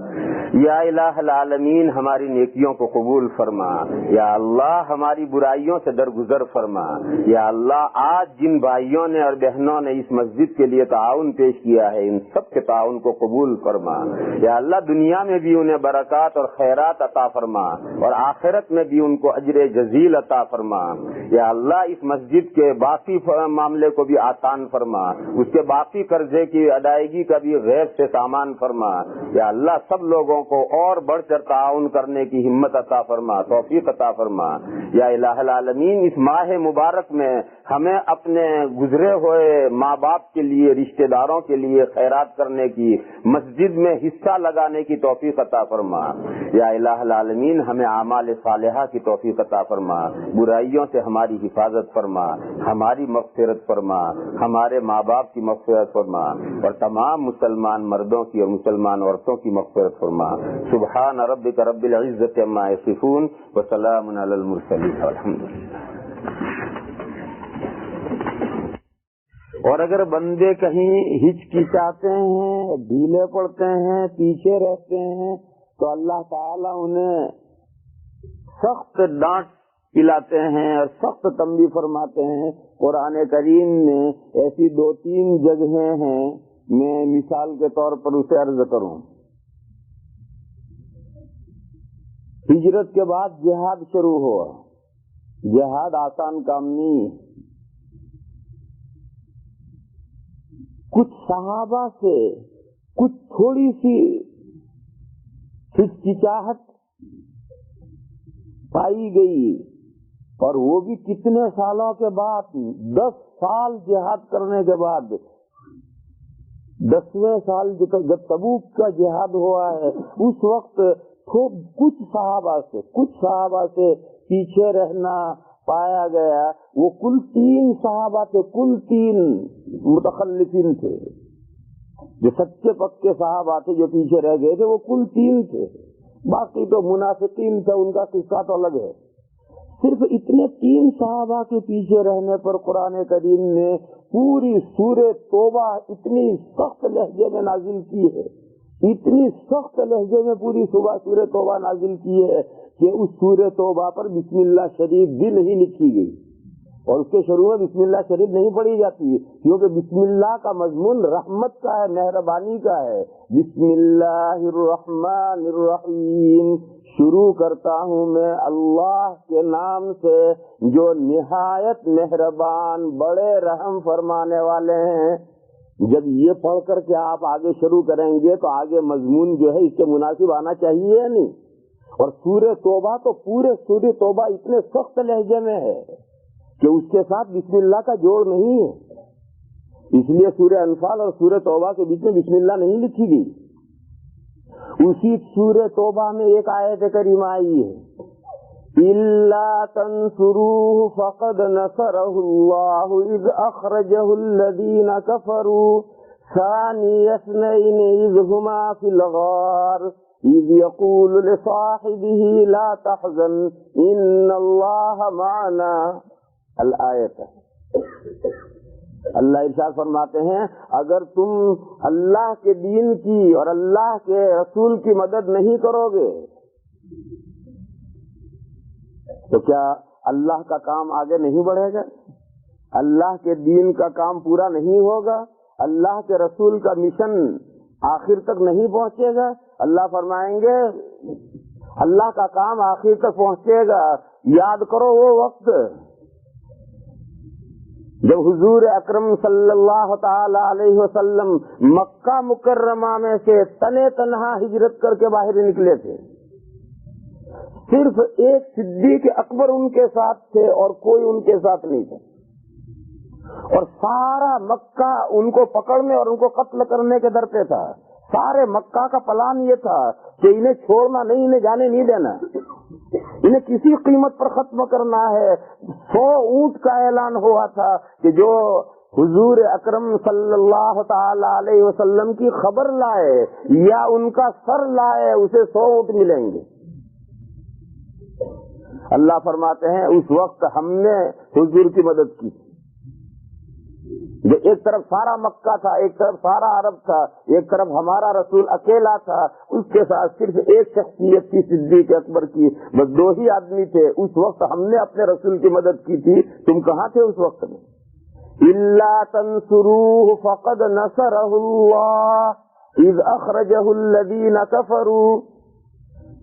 یا الہ العالمین, ہماری نیکیوں کو قبول فرما. یا اللہ, ہماری برائیوں سے درگزر فرما. یا اللہ, آج جن بھائیوں نے اور بہنوں نے اس مسجد کے لیے تعاون پیش کیا ہے, ان سب کے تعاون کو قبول فرما. یا اللہ, دنیا میں بھی انہیں برکات اور خیرات عطا فرما, اور آخرت میں بھی ان کو اجر جزیل عطا فرما. یا اللہ, اس مسجد کے باقی معاملے کو بھی آسان فرما, اس کے باقی قرضے کی ادائیگی کا بھی غیب سے سامان فرما. یا اللہ, سب لوگوں کو اور بڑھ کر تعاون کرنے کی ہمت عطا فرما, توفیق عطا فرما. یا الہ العالمین, اس ماہ مبارک میں ہمیں اپنے گزرے ہوئے ماں باپ کے لیے, رشتہ داروں کے لیے خیرات کرنے کی, مسجد میں حصہ لگانے کی توفیق عطا فرما. یا الہ العالمین, ہمیں اعمال صالحہ کی توفیق عطا فرما, برائیوں سے ہماری حفاظت فرما, ہماری مغفرت فرما, ہمارے ماں باپ کی مغفرت فرما, اور تمام مسلمان مردوں کی اور مسلمان عورتوں کی مغفرت فرما. سبحان ربک رب العزت عما یصفون وسلام علی المرسلین والحمد للہ. اور اگر بندے کہیں ہچکچاتے ہیں, ڈھیلے پڑتے ہیں, پیچھے رہتے ہیں, تو اللہ تعالیٰ انہیں سخت ڈانٹ پلاتے ہیں اور سخت تنبیہ فرماتے ہیں. قرآن کریم میں ایسی 2-3 جگہیں ہیں, میں مثال کے طور پر اسے عرض کروں. ہجرت کے بعد جہاد شروع ہوا. جہاد آسان کام نہیں. کچھ صحابہ سے کچھ تھوڑی سی ہچکچاہٹ پائی گئی, اور وہ بھی کتنے سالوں کے بعد, 10 سال جہاد کرنے کے بعد. 10ویں سال جب تبوک کا جہاد ہوا ہے, اس وقت کچھ صحابہ سے پیچھے رہنا پایا گیا. وہ کل 3 صحابہ تھے, کل 3 متخلفین تھے. جو سچے پکے صحابہ تھے جو پیچھے رہ گئے تھے, وہ کل 3 تھے. باقی تو منافقین تھے, ان کا قصہ تو الگ ہے. صرف اتنے 3 صحابہ کے پیچھے رہنے پر قرآن کریم نے پوری سورہ توبہ اتنی سخت لہجے میں نازل کی ہے, اتنی سخت لہجے میں پوری سورہ توبہ نازل کی ہے کہ اس سورہ توبہ پر بسم اللہ شریف بھی نہیں لکھی گئی, اور اس کے شروع میں بسم اللہ شریف نہیں پڑھی جاتی, کیونکہ بسم اللہ کا مضمون رحمت کا ہے, مہربانی کا ہے. بسم اللہ الرحمن الرحیم, شروع کرتا ہوں میں اللہ کے نام سے جو نہایت مہربان بڑے رحم فرمانے والے ہیں. جب یہ پڑھ کر کے آپ آگے شروع کریں گے تو آگے مضمون جو ہے اس کے مناسب آنا چاہیے یا نہیں. اور سورہ توبہ تو پورے سورہ توبہ اتنے سخت لہجے میں ہے کہ اس کے ساتھ بسم اللہ کا جوڑ نہیں ہے. اس لیے سورہ انفال اور سورہ توبہ کے بیچ میں بسم اللہ نہیں لکھی گئی. اسی سورہ توبہ میں ایک آیت کریمہ آئی ہے, إِلَّا تَنْصُرُوهُ فَقَدْ نَصَرَهُ اللَّهُ إِذْ أَخْرَجَهُ الَّذِينَ كَفَرُوا ثَانِيَ اثْنَيْنِ إِذْ هُمَا فِي الْغَارِ إِذْ يَقُولُ لِصَاحِبِهِ لَا تَحْزَنْ إِنَّ اللَّهَ مَعَنَا. الآیت. اللہ ارشاد فرماتے ہیں, اگر تم اللہ کے دین کی اور اللہ کے رسول کی مدد نہیں کرو گے تو کیا اللہ کا کام آگے نہیں بڑھے گا؟ اللہ کے دین کا کام پورا نہیں ہوگا؟ اللہ کے رسول کا مشن آخر تک نہیں پہنچے گا؟ اللہ فرمائیں گے اللہ کا کام آخر تک پہنچے گا. یاد کرو وہ وقت جب حضور اکرم صلی اللہ تعالی علیہ وسلم مکہ مکرمہ میں سے تنے تنہا ہجرت کر کے باہر نکلے تھے. صرف ایک صدیق اکبر ان کے ساتھ تھے اور کوئی ان کے ساتھ نہیں تھا, اور سارا مکہ ان کو پکڑنے اور ان کو قتل کرنے کے ڈر پہ تھا. سارے مکہ کا پلان یہ تھا کہ انہیں چھوڑنا نہیں، انہیں جانے نہیں دینا، انہیں کسی قیمت پر ختم کرنا ہے۔ 100 اونٹ کا اعلان ہوا تھا کہ جو حضور اکرم صلی اللہ تعالی علیہ وسلم کی خبر لائے یا ان کا سر لائے اسے 100 اونٹ ملیں گے۔ اللہ فرماتے ہیں اس وقت ہم نے حضور کی مدد کی، جو ایک طرف سارا مکہ تھا، ایک طرف سارا عرب تھا، ایک طرف ہمارا رسول اکیلا تھا، اس کے ساتھ صرف ایک شخصیت تھی صدیق اکبر کی، بس 2 ہی آدمی تھے۔ اس وقت ہم نے اپنے رسول کی مدد کی تھی، تم کہاں تھے اس وقت میں؟ الا تنصروه فقد نصره الله اذ اخرجه الذين كفروا،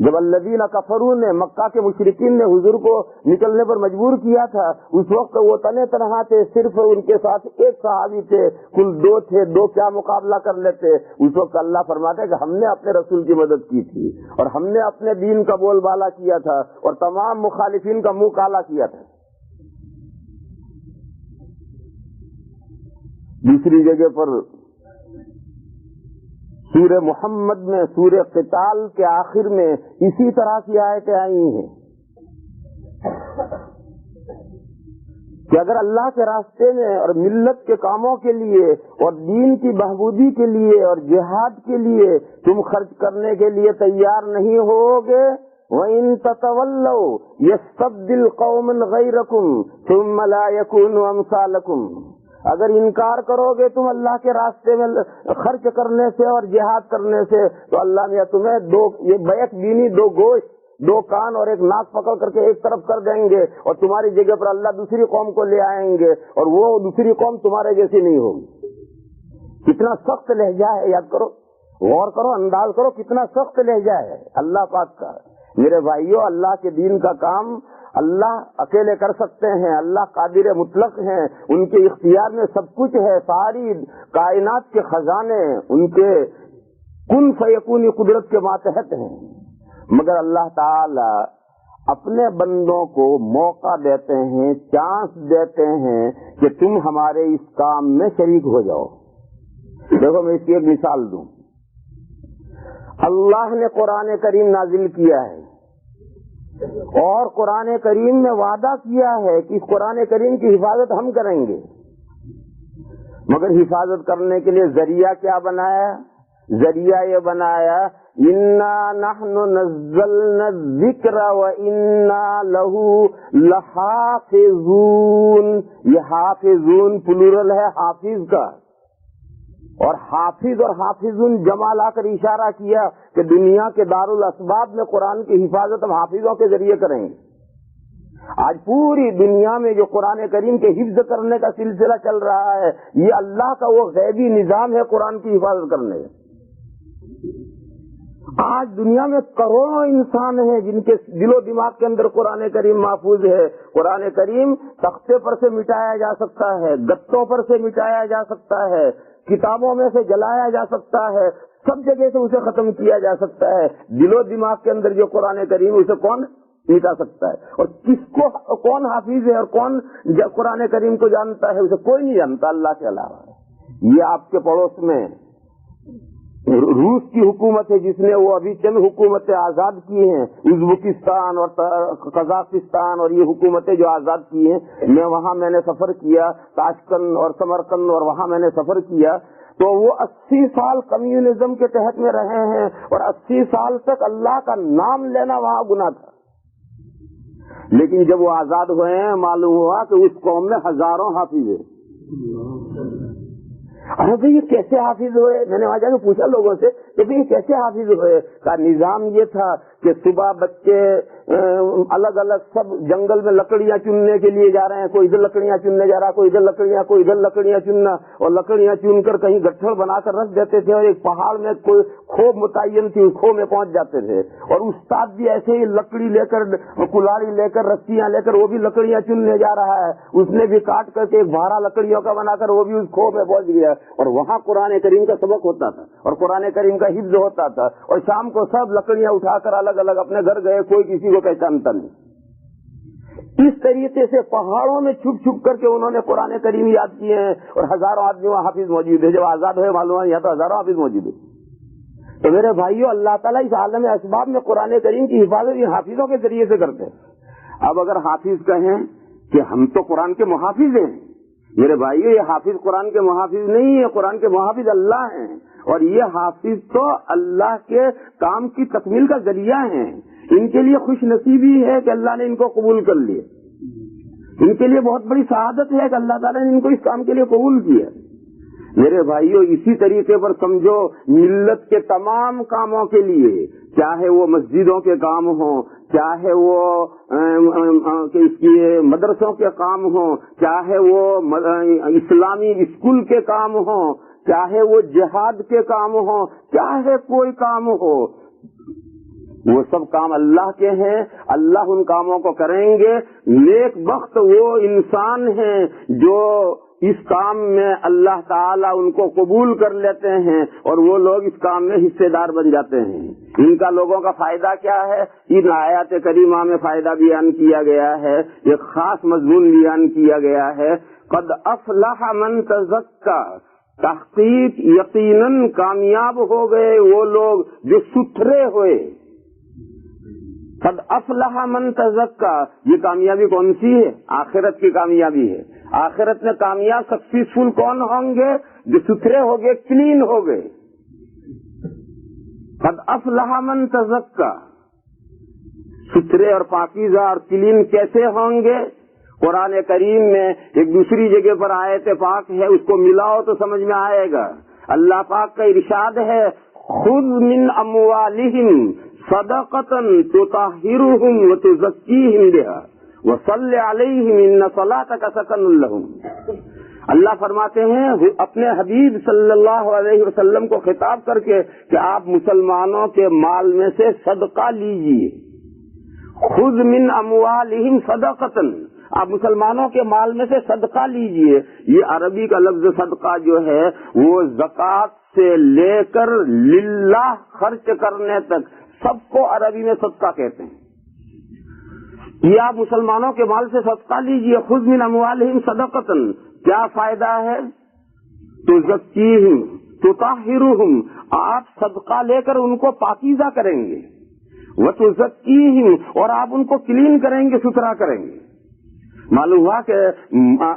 جب الذین کفروا نے، مکہ کے مشرکین نے حضور کو نکلنے پر مجبور کیا تھا، اس وقت وہ تنے تنہا تھے، صرف ان کے ساتھ ایک صحابی تھے، کل 2 تھے، 2 کیا مقابلہ کر لیتے۔ اس وقت اللہ فرماتے کہ ہم نے اپنے رسول کی مدد کی تھی اور ہم نے اپنے دین کا بول بالا کیا تھا اور تمام مخالفین کا منہ کالا کیا تھا۔ دوسری جگہ پر سورہ محمد میں، سورہ قتال کے آخر میں اسی طرح کی آیتیں آئی ہیں کہ اگر اللہ کے راستے میں اور ملت کے کاموں کے لیے اور دین کی بہبودی کے لیے اور جہاد کے لیے تم خرچ کرنے کے لیے تیار نہیں ہوگے، وَإِن تَتَوَلَّوْا يَسْتَبْدِلْ قَوْمًا غَيْرَكُمْ ثُمَّ لَا يَكُونُوا أَمْثَالَكُمْ، اگر انکار کرو گے تم اللہ کے راستے میں خرچ کرنے سے اور جہاد کرنے سے، تو اللہ نے تمہیں 2 یہ بیک بینی، 2 گوشت، 2 کان اور 1 ناک پکڑ کر کے ایک طرف کر دیں گے، اور تمہاری جگہ پر اللہ دوسری قوم کو لے آئیں گے اور وہ دوسری قوم تمہارے جیسی نہیں ہوگی۔ کتنا سخت لہجہ ہے، یاد کرو، غور کرو، انداز کرو، کتنا سخت لہجہ ہے اللہ پاک کا۔ میرے بھائیوں، اللہ کے دین کا کام اللہ اکیلے کر سکتے ہیں، اللہ قادر مطلق ہیں، ان کے اختیار میں سب کچھ ہے، ساری کائنات کے خزانے ان کے کن فیکونی قدرت کے ماتحت ہیں، مگر اللہ تعالی اپنے بندوں کو موقع دیتے ہیں، چانس دیتے ہیں کہ تم ہمارے اس کام میں شریک ہو جاؤ۔ دیکھو میں اس کی ایک مثال دوں، اللہ نے قرآن کریم نازل کیا ہے اور قرآن کریم میں وعدہ کیا ہے کہ اس قرآن کریم کی حفاظت ہم کریں گے، مگر حفاظت کرنے کے لیے ذریعہ کیا بنایا؟ ذریعہ یہ بنایا اِنَّا نَحْنُ نَزَّلْنَا الذِّكْرَ وَإِنَّا لَهُ لَحَافِظُونَ۔ یہ حافظون پلورل ہے حافظ کا، اور حافظ اور حافظون جمع لا کر اشارہ کیا کہ دنیا کے دارالاسباب میں قرآن کی حفاظت ہم حافظوں کے ذریعے کریں گے۔ آج پوری دنیا میں جو قرآن کریم کے حفظ کرنے کا سلسلہ چل رہا ہے، یہ اللہ کا وہ غیبی نظام ہے قرآن کی حفاظت کرنے کا۔ آج دنیا میں کروڑوں انسان ہیں جن کے دل و دماغ کے اندر قرآن کریم محفوظ ہے۔ قرآن کریم تختے پر سے مٹایا جا سکتا ہے، گتوں پر سے مٹایا جا سکتا ہے، کتابوں میں سے جلایا جا سکتا ہے، سب جگہ سے اسے ختم کیا جا سکتا ہے۔ دل و دماغ کے اندر جو قرآن کریم، اسے کون مٹا سکتا ہے؟ اور کس کو کون حافظ ہے اور کون قرآن کریم کو جانتا ہے؟ اسے کوئی نہیں جانتا اللہ کے علاوہ۔ یہ آپ کے پڑوس میں روس کی حکومت ہے جس نے وہ ابھی چند حکومتیں آزاد کی ہیں، ازبکستان اور قزاقستان اور یہ حکومتیں جو آزاد کی ہیں، میں نے سفر کیا تاشکند اور سمرقند، اور وہاں میں نے سفر کیا تو وہ 80 سال کمیونزم کے تحت میں رہے ہیں اور 80 سال تک اللہ کا نام لینا وہاں گناہ تھا، لیکن جب وہ آزاد ہوئے ہیں معلوم ہوا کہ اس قوم میں ہزاروں حافظ ہیں۔ ارے بھائی یہ کیسے حافظ ہوئے؟ میں نے وہاں جا کے پوچھا لوگوں سے کہ بھائی یہ کیسے حافظ ہوئے؟ کا نظام یہ تھا کہ صبح بچے الگ الگ سب جنگل میں لکڑیاں چننے کے لیے جا رہے ہیں، کوئی ادھر لکڑیاں چننے جا رہا، کوئی ادھر لکڑیاں، کوئی ادھر لکڑیاں چننا، اور لکڑیاں چن کر کہیں گٹھڑ بنا کر رکھ دیتے تھے، اور ایک پہاڑ میں کوئی کھو متعین تھی، اس کھو میں پہنچ جاتے تھے، اور استاد بھی ایسے ہی لکڑی لے کر، کلاڑی لے کر، رسیاں لے کر وہ بھی لکڑیاں چننے جا رہا ہے، اس نے بھی کاٹ کر کے ایک بھارا لکڑیوں کا بنا کر وہ بھی اس کھو میں پہنچ گیا، اور وہاں قرآن کریم کا سبق ہوتا تھا اور قرآن کریم کا حفظ ہوتا تھا، اور شام کو سب لکڑیاں اٹھا کر الگ الگ اپنے گھر گئے، کوئی کسی کو پہچانتا نہیں۔ اس طریقے سے پہاڑوں میں چھپ چھپ کر کے انہوں نے قرآن کریم یاد کیے ہیں، اور ہزاروں آدمی وہاں حافظ موجود ہے۔ جب آزاد ہوئے معلوم ہے یہاں تو ہزاروں حافظ موجود ہے۔ تو میرے بھائیوں اللہ تعالیٰ اس عالم اسباب میں قرآن کریم کی حفاظت حافظوں کے ذریعے سے کرتے ہیں۔ اب اگر حافظ کہیں کہ ہم تو قرآن کے محافظ ہیں، میرے بھائیوں یہ حافظ قرآن کے محافظ نہیں ہے، قرآن کے محافظ اللہ ہیں، اور یہ حافظ تو اللہ کے کام کی تکمیل کا ذریعہ ہیں۔ ان کے لیے خوش نصیبی ہے کہ اللہ نے ان کو قبول کر لیا، ان کے لیے بہت بڑی سعادت ہے کہ اللہ تعالیٰ نے ان کو اس کام کے لیے قبول کیا۔ میرے بھائیوں اسی طریقے پر سمجھو ملت کے تمام کاموں کے لیے، چاہے وہ مسجدوں کے کام ہوں، چاہے وہ اس کی مدرسوں کے کام ہوں، چاہے وہ اسلامی اسکول کے کام ہوں، چاہے وہ جہاد کے کام ہوں، چاہے کوئی کام ہو، وہ سب کام اللہ کے ہیں، اللہ ان کاموں کو کریں گے۔ نیک بخت وہ انسان ہیں جو اس کام میں اللہ تعالیٰ ان کو قبول کر لیتے ہیں اور وہ لوگ اس کام میں حصے دار بن جاتے ہیں۔ ان کا لوگوں کا فائدہ کیا ہے؟ ان آیات کریمہ میں فائدہ بیان کیا گیا ہے، ایک خاص مضمون بیان کیا گیا ہے، قد افلح من تزکا، تحقیق یقیناً کامیاب ہو گئے وہ لوگ جو ستھرے ہوئے۔ قد افلح من تزکا، یہ کامیابی کون سی ہے؟ آخرت کی کامیابی ہے۔ آخرت میں کامیاب سکسیسفل کون ہوں گے؟ جو ستھرے ہو گئے، کلین ہو گئے۔ قد افلح من تزکا، ستھرے اور پاکیزہ اور کلین کیسے ہوں گے؟ قرآن کریم میں ایک دوسری جگہ پر آیت پاک ہے، اس کو ملاؤ تو سمجھ میں آئے گا۔ اللہ پاک کا ارشاد ہے، خذ من اموالہم صدقۃ تطہرہم وتزکیہم بہا وصلی علیہم ان صلاتک سکن لہم۔ اللہ فرماتے ہیں اپنے حبیب صلی اللہ علیہ وسلم کو خطاب کر کے کہ آپ مسلمانوں کے مال میں سے صدقہ لیجیے۔ خذ من اموالہم صدقۃ، آپ مسلمانوں کے مال میں سے صدقہ لیجیے۔ یہ عربی کا لفظ صدقہ جو ہے وہ زکوٰۃ سے لے کر للہ خرچ کرنے تک سب کو عربی میں صدقہ کہتے ہیں۔ یہ آپ مسلمانوں کے مال سے صدقہ لیجیے۔ خذ من اموالہم صدقۃ، کیا فائدہ ہے؟ تزکیہم تطہرہم، آپ صدقہ لے کر ان کو پاکیزہ کریں گے، وتزکیہم، اور آپ ان کو کلین کریں گے، ستھرا کریں گے۔ معلوم ہوا کہ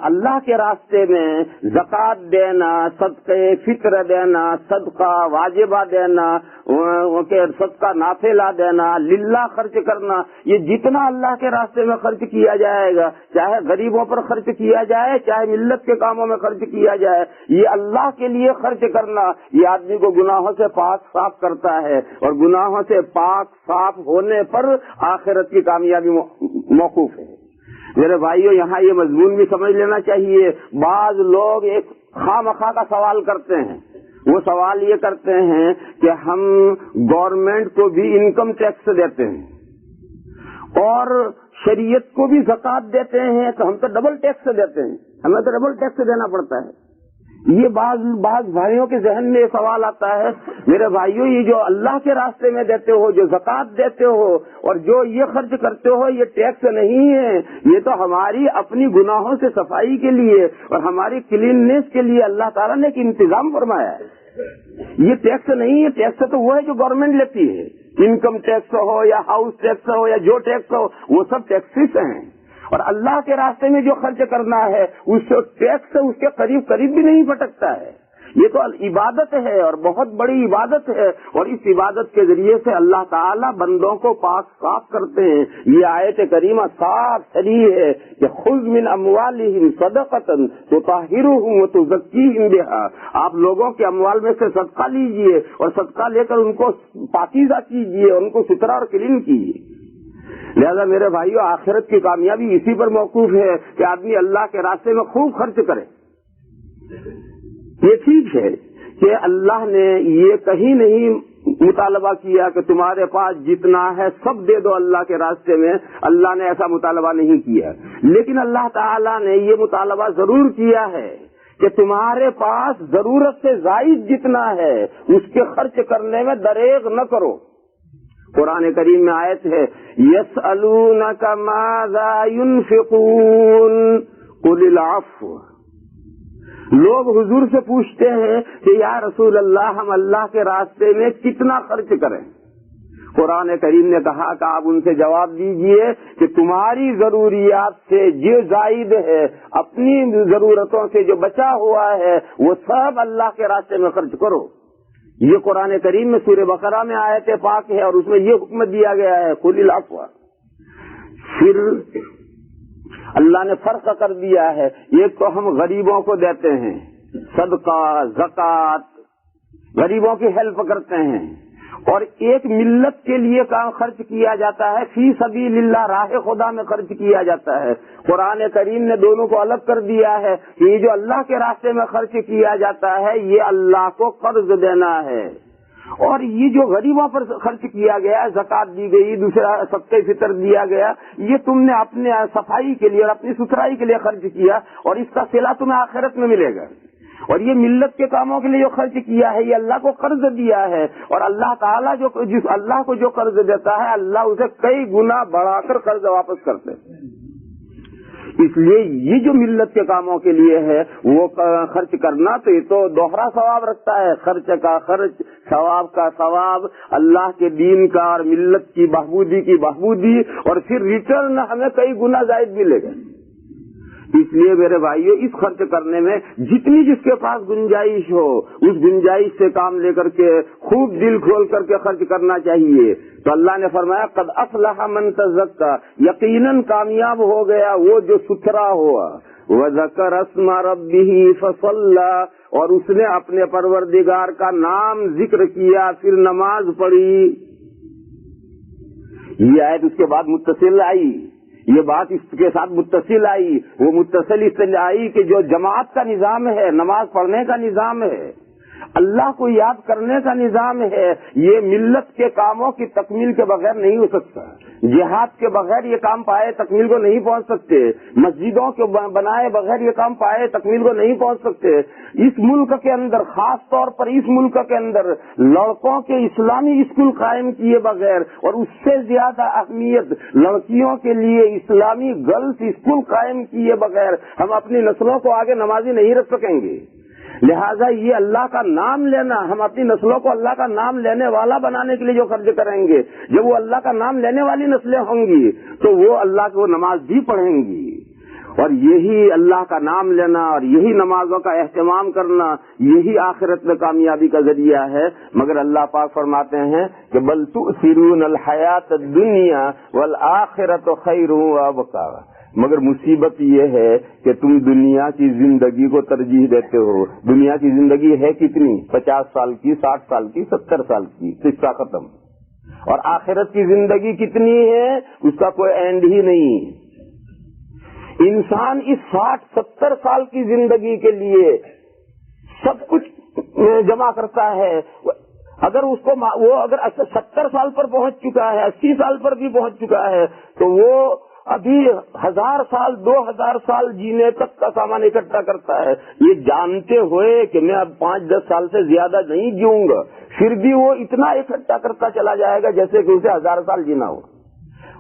اللہ کے راستے میں زکوٰۃ دینا، صدقے فطر دینا، صدقہ واجبہ دینا، صدقہ نافلہ دینا، للہ خرچ کرنا، یہ جتنا اللہ کے راستے میں خرچ کیا جائے گا، چاہے غریبوں پر خرچ کیا جائے، چاہے ملت کے کاموں میں خرچ کیا جائے، یہ اللہ کے لیے خرچ کرنا یہ آدمی کو گناہوں سے پاک صاف کرتا ہے، اور گناہوں سے پاک صاف ہونے پر آخرت کی کامیابی موقوف ہے۔ میرے بھائیوں یہاں یہ مضمون بھی سمجھ لینا چاہیے۔ بعض لوگ ایک خواہ کا سوال کرتے ہیں، وہ سوال یہ کرتے ہیں کہ ہم گورنمنٹ کو بھی انکم ٹیکس دیتے ہیں اور شریعت کو بھی زکوٰۃ دیتے ہیں، تو ہم تو ڈبل ٹیکس دیتے ہیں، ہمیں تو ڈبل ٹیکس دینا پڑتا ہے۔ یہ بعض بھائیوں کے ذہن میں یہ سوال آتا ہے، میرے بھائیوں یہ جو اللہ کے راستے میں دیتے ہو، جو زکوٰۃ دیتے ہو اور جو یہ خرچ کرتے ہو، یہ ٹیکس نہیں ہے، یہ تو ہماری اپنی گناہوں سے صفائی کے لیے اور ہماری کلیننس کے لیے اللہ تعالیٰ نے ایک انتظام فرمایا ہے۔ یہ ٹیکس نہیں ہے، ٹیکس تو وہ ہے جو گورنمنٹ لیتی ہے، انکم ٹیکس ہو یا ہاؤس ٹیکس ہو یا جو ٹیکس ہو، وہ سب ٹیکسز ہیں۔ اور اللہ کے راستے میں جو خرچ کرنا ہے اس ٹیکس اس کے قریب بھی نہیں پھٹکتا ہے۔ یہ تو عبادت ہے اور بہت بڑی عبادت ہے، اور اس عبادت کے ذریعے سے اللہ تعالیٰ بندوں کو پاک صاف کرتے ہیں۔ یہ آیت کریمہ صاف صریح ہے کہ خذ من اموالہم صدقۃ تطہرہم وتزکیہم بہا، آپ لوگوں کے اموال میں سے صدقہ لیجئے اور صدقہ لے کر ان کو پاکیزہ کیجئے، ان کو ستھرا اور کلین کیجئے۔ لہذا میرے بھائیو آخرت کی کامیابی اسی پر موقوف ہے کہ آدمی اللہ کے راستے میں خوب خرچ کرے۔ یہ ٹھیک ہے کہ اللہ نے یہ کہیں نہیں مطالبہ کیا کہ تمہارے پاس جتنا ہے سب دے دو اللہ کے راستے میں، اللہ نے ایسا مطالبہ نہیں کیا، لیکن اللہ تعالیٰ نے یہ مطالبہ ضرور کیا ہے کہ تمہارے پاس ضرورت سے زائد جتنا ہے اس کے خرچ کرنے میں دریغ نہ کرو۔ قرآن کریم میں آیت ہے یسألونک ماذا ينفقون قل العفو، لوگ حضور سے پوچھتے ہیں کہ یا رسول اللہ ہم اللہ کے راستے میں کتنا خرچ کریں؟ قرآن کریم نے کہا کہ آپ ان سے جواب دیجئے کہ تمہاری ضروریات سے جو زائد ہے، اپنی ضرورتوں سے جو بچا ہوا ہے، وہ سب اللہ کے راستے میں خرچ کرو۔ یہ قرآن کریم میں سورہ بقرہ میں آیت پاک ہے اور اس میں یہ حکم دیا گیا ہے قل العفو۔ پھر اللہ نے فرق کر دیا ہے، ایک تو ہم غریبوں کو دیتے ہیں، صدقہ زکوٰۃ، غریبوں کی ہیلپ کرتے ہیں، اور ایک ملت کے لیے کام خرچ کیا جاتا ہے، فی سبیل اللہ، راہ خدا میں خرچ کیا جاتا ہے۔ قرآن کریم نے دونوں کو الگ کر دیا ہے کہ یہ جو اللہ کے راستے میں خرچ کیا جاتا ہے یہ اللہ کو قرض دینا ہے، اور یہ جو غریبوں پر خرچ کیا گیا، زکوٰۃ دی گئی، دوسرا صدقہ فطر دیا گیا، یہ تم نے اپنے صفائی کے لیے اور اپنی ستھرائی کے لیے خرچ کیا، اور اس کا صلہ تمہیں آخرت میں ملے گا۔ اور یہ ملت کے کاموں کے لیے جو خرچ کیا ہے یہ اللہ کو قرض دیا ہے، اور اللہ تعالیٰ جس اللہ کو جو قرض دیتا ہے اللہ اسے کئی گنا بڑھا کر قرض واپس کرتے ہیں۔ اس لیے یہ جو ملت کے کاموں کے لیے ہے وہ خرچ کرنا تو یہ تو دوہرا ثواب رکھتا ہے، خرچ کا خرچ، ثواب کا ثواب، اللہ کے دین کا اور ملت کی بہبودی، اور پھر ریٹرن ہمیں کئی گنا زائد ملے گا۔ اس لیے میرے بھائیوں اس خرچ کرنے میں جتنی جس کے پاس گنجائش ہو اس گنجائش سے کام لے کر کے خوب دل کھول کر کے خرچ کرنا چاہیے۔ تو اللہ نے فرمایا قد افلح من تزکا، یقیناً کامیاب ہو گیا وہ جو ستھرا ہوا، وذکر اسم ربہ فصلی، اور اس نے اپنے پروردگار کا نام ذکر کیا پھر نماز پڑھی۔ یہ آیت اس کے بعد متصل آئی، یہ بات اس کے ساتھ متصل آئی، وہ متصل اس طرح آئی کہ جو جماعت کا نظام ہے، نماز پڑھنے کا نظام ہے، اللہ کو یاد کرنے کا نظام ہے، یہ ملت کے کاموں کی تکمیل کے بغیر نہیں ہو سکتا۔ جہاد کے بغیر یہ کام پائے تکمیل کو نہیں پہنچ سکتے، مسجدوں کے بنائے بغیر یہ کام پائے تکمیل کو نہیں پہنچ سکتے۔ اس ملک کے اندر، خاص طور پر اس ملک کے اندر، لڑکوں کے اسلامی اسکول قائم کیے بغیر، اور اس سے زیادہ اہمیت لڑکیوں کے لیے اسلامی گرلز اسکول قائم کیے بغیر ہم اپنی نسلوں کو آگے نمازی نہیں رکھ سکیں گے۔ لہذا یہ اللہ کا نام لینا، ہم اپنی نسلوں کو اللہ کا نام لینے والا بنانے کے لیے جو خرچ کریں گے، جب وہ اللہ کا نام لینے والی نسلیں ہوں گی تو وہ اللہ کو نماز بھی پڑھیں گی، اور یہی اللہ کا نام لینا اور یہی نمازوں کا اہتمام کرنا یہی آخرت میں کامیابی کا ذریعہ ہے۔ مگر اللہ پاک فرماتے ہیں کہ بل تؤثرون الحیات الدنیا والآخرۃ خیر وابقیٰ، مگر مصیبت یہ ہے کہ تم دنیا کی زندگی کو ترجیح دیتے ہو۔ دنیا کی زندگی ہے کتنی؟ 50 سال کی، 60 سال کی، 70 سال کی، قصہ ختم۔ اور آخرت کی زندگی کتنی ہے اس کا کوئی اینڈ ہی نہیں۔ انسان اس 60-70 سال کی زندگی کے لیے سب کچھ جمع کرتا ہے، اگر اس کو وہ اگر 70 سال پر پہنچ چکا ہے، 80 سال پر بھی پہنچ چکا ہے تو وہ ابھی 1000 سال 2000 سال جینے تک کا سامان اکٹھا کرتا ہے، یہ جانتے ہوئے کہ میں اب 5-10 سال سے زیادہ نہیں جیوں گا، پھر بھی وہ اتنا اکٹھا کرتا چلا جائے گا جیسے کہ اسے 1000 سال جینا ہو۔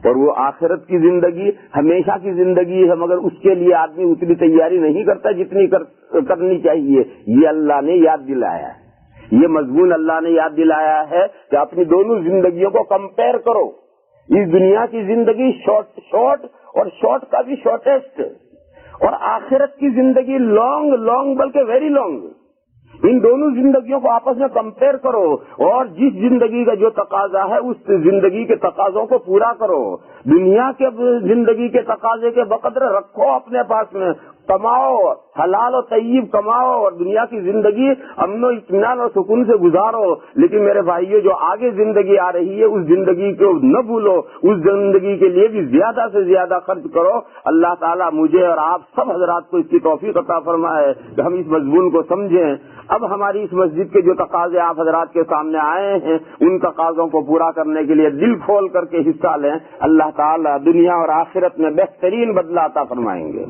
اور وہ آخرت کی زندگی ہمیشہ کی زندگی ہے، مگر اس کے لیے آدمی اتنی تیاری نہیں کرتا جتنی کرنی چاہیے۔ یہ اللہ نے یاد دلایا ہے، یہ مضمون اللہ نے یاد دلایا ہے کہ اپنی دونوں زندگیوں کو کمپیئر کرو۔ اس دنیا کی زندگی شارٹ اور شارٹ کا بھی شارٹیسٹ، اور آخرت کی زندگی لانگ بلکہ ویری لانگ۔ ان دونوں زندگیوں کو آپس میں کمپیئر کرو، اور جس زندگی کا جو تقاضا ہے اس زندگی کے تقاضوں کو پورا کرو۔ دنیا کے زندگی کے تقاضے کے بقدر رکھو اپنے پاس میں، کماؤ، حلال و طیب کماؤ، اور دنیا کی زندگی امن و اطمینان اور سکون سے گزارو۔ لیکن میرے بھائیو، جو آگے زندگی آ رہی ہے اس زندگی کو نہ بھولو، اس زندگی کے لیے بھی زیادہ سے زیادہ خرچ کرو۔ اللہ تعالیٰ مجھے اور آپ سب حضرات کو اس کی توفیق عطا فرمائے کہ ہم اس مضمون کو سمجھیں۔ اب ہماری اس مسجد کے جو تقاضے آپ حضرات کے سامنے آئے ہیں ان تقاضوں کو پورا کرنے کے لیے دل کھول کر کے حصہ لیں۔ اللہ تعالیٰ دنیا اور آخرت میں بہترین بدلہ عطا فرمائیں گے۔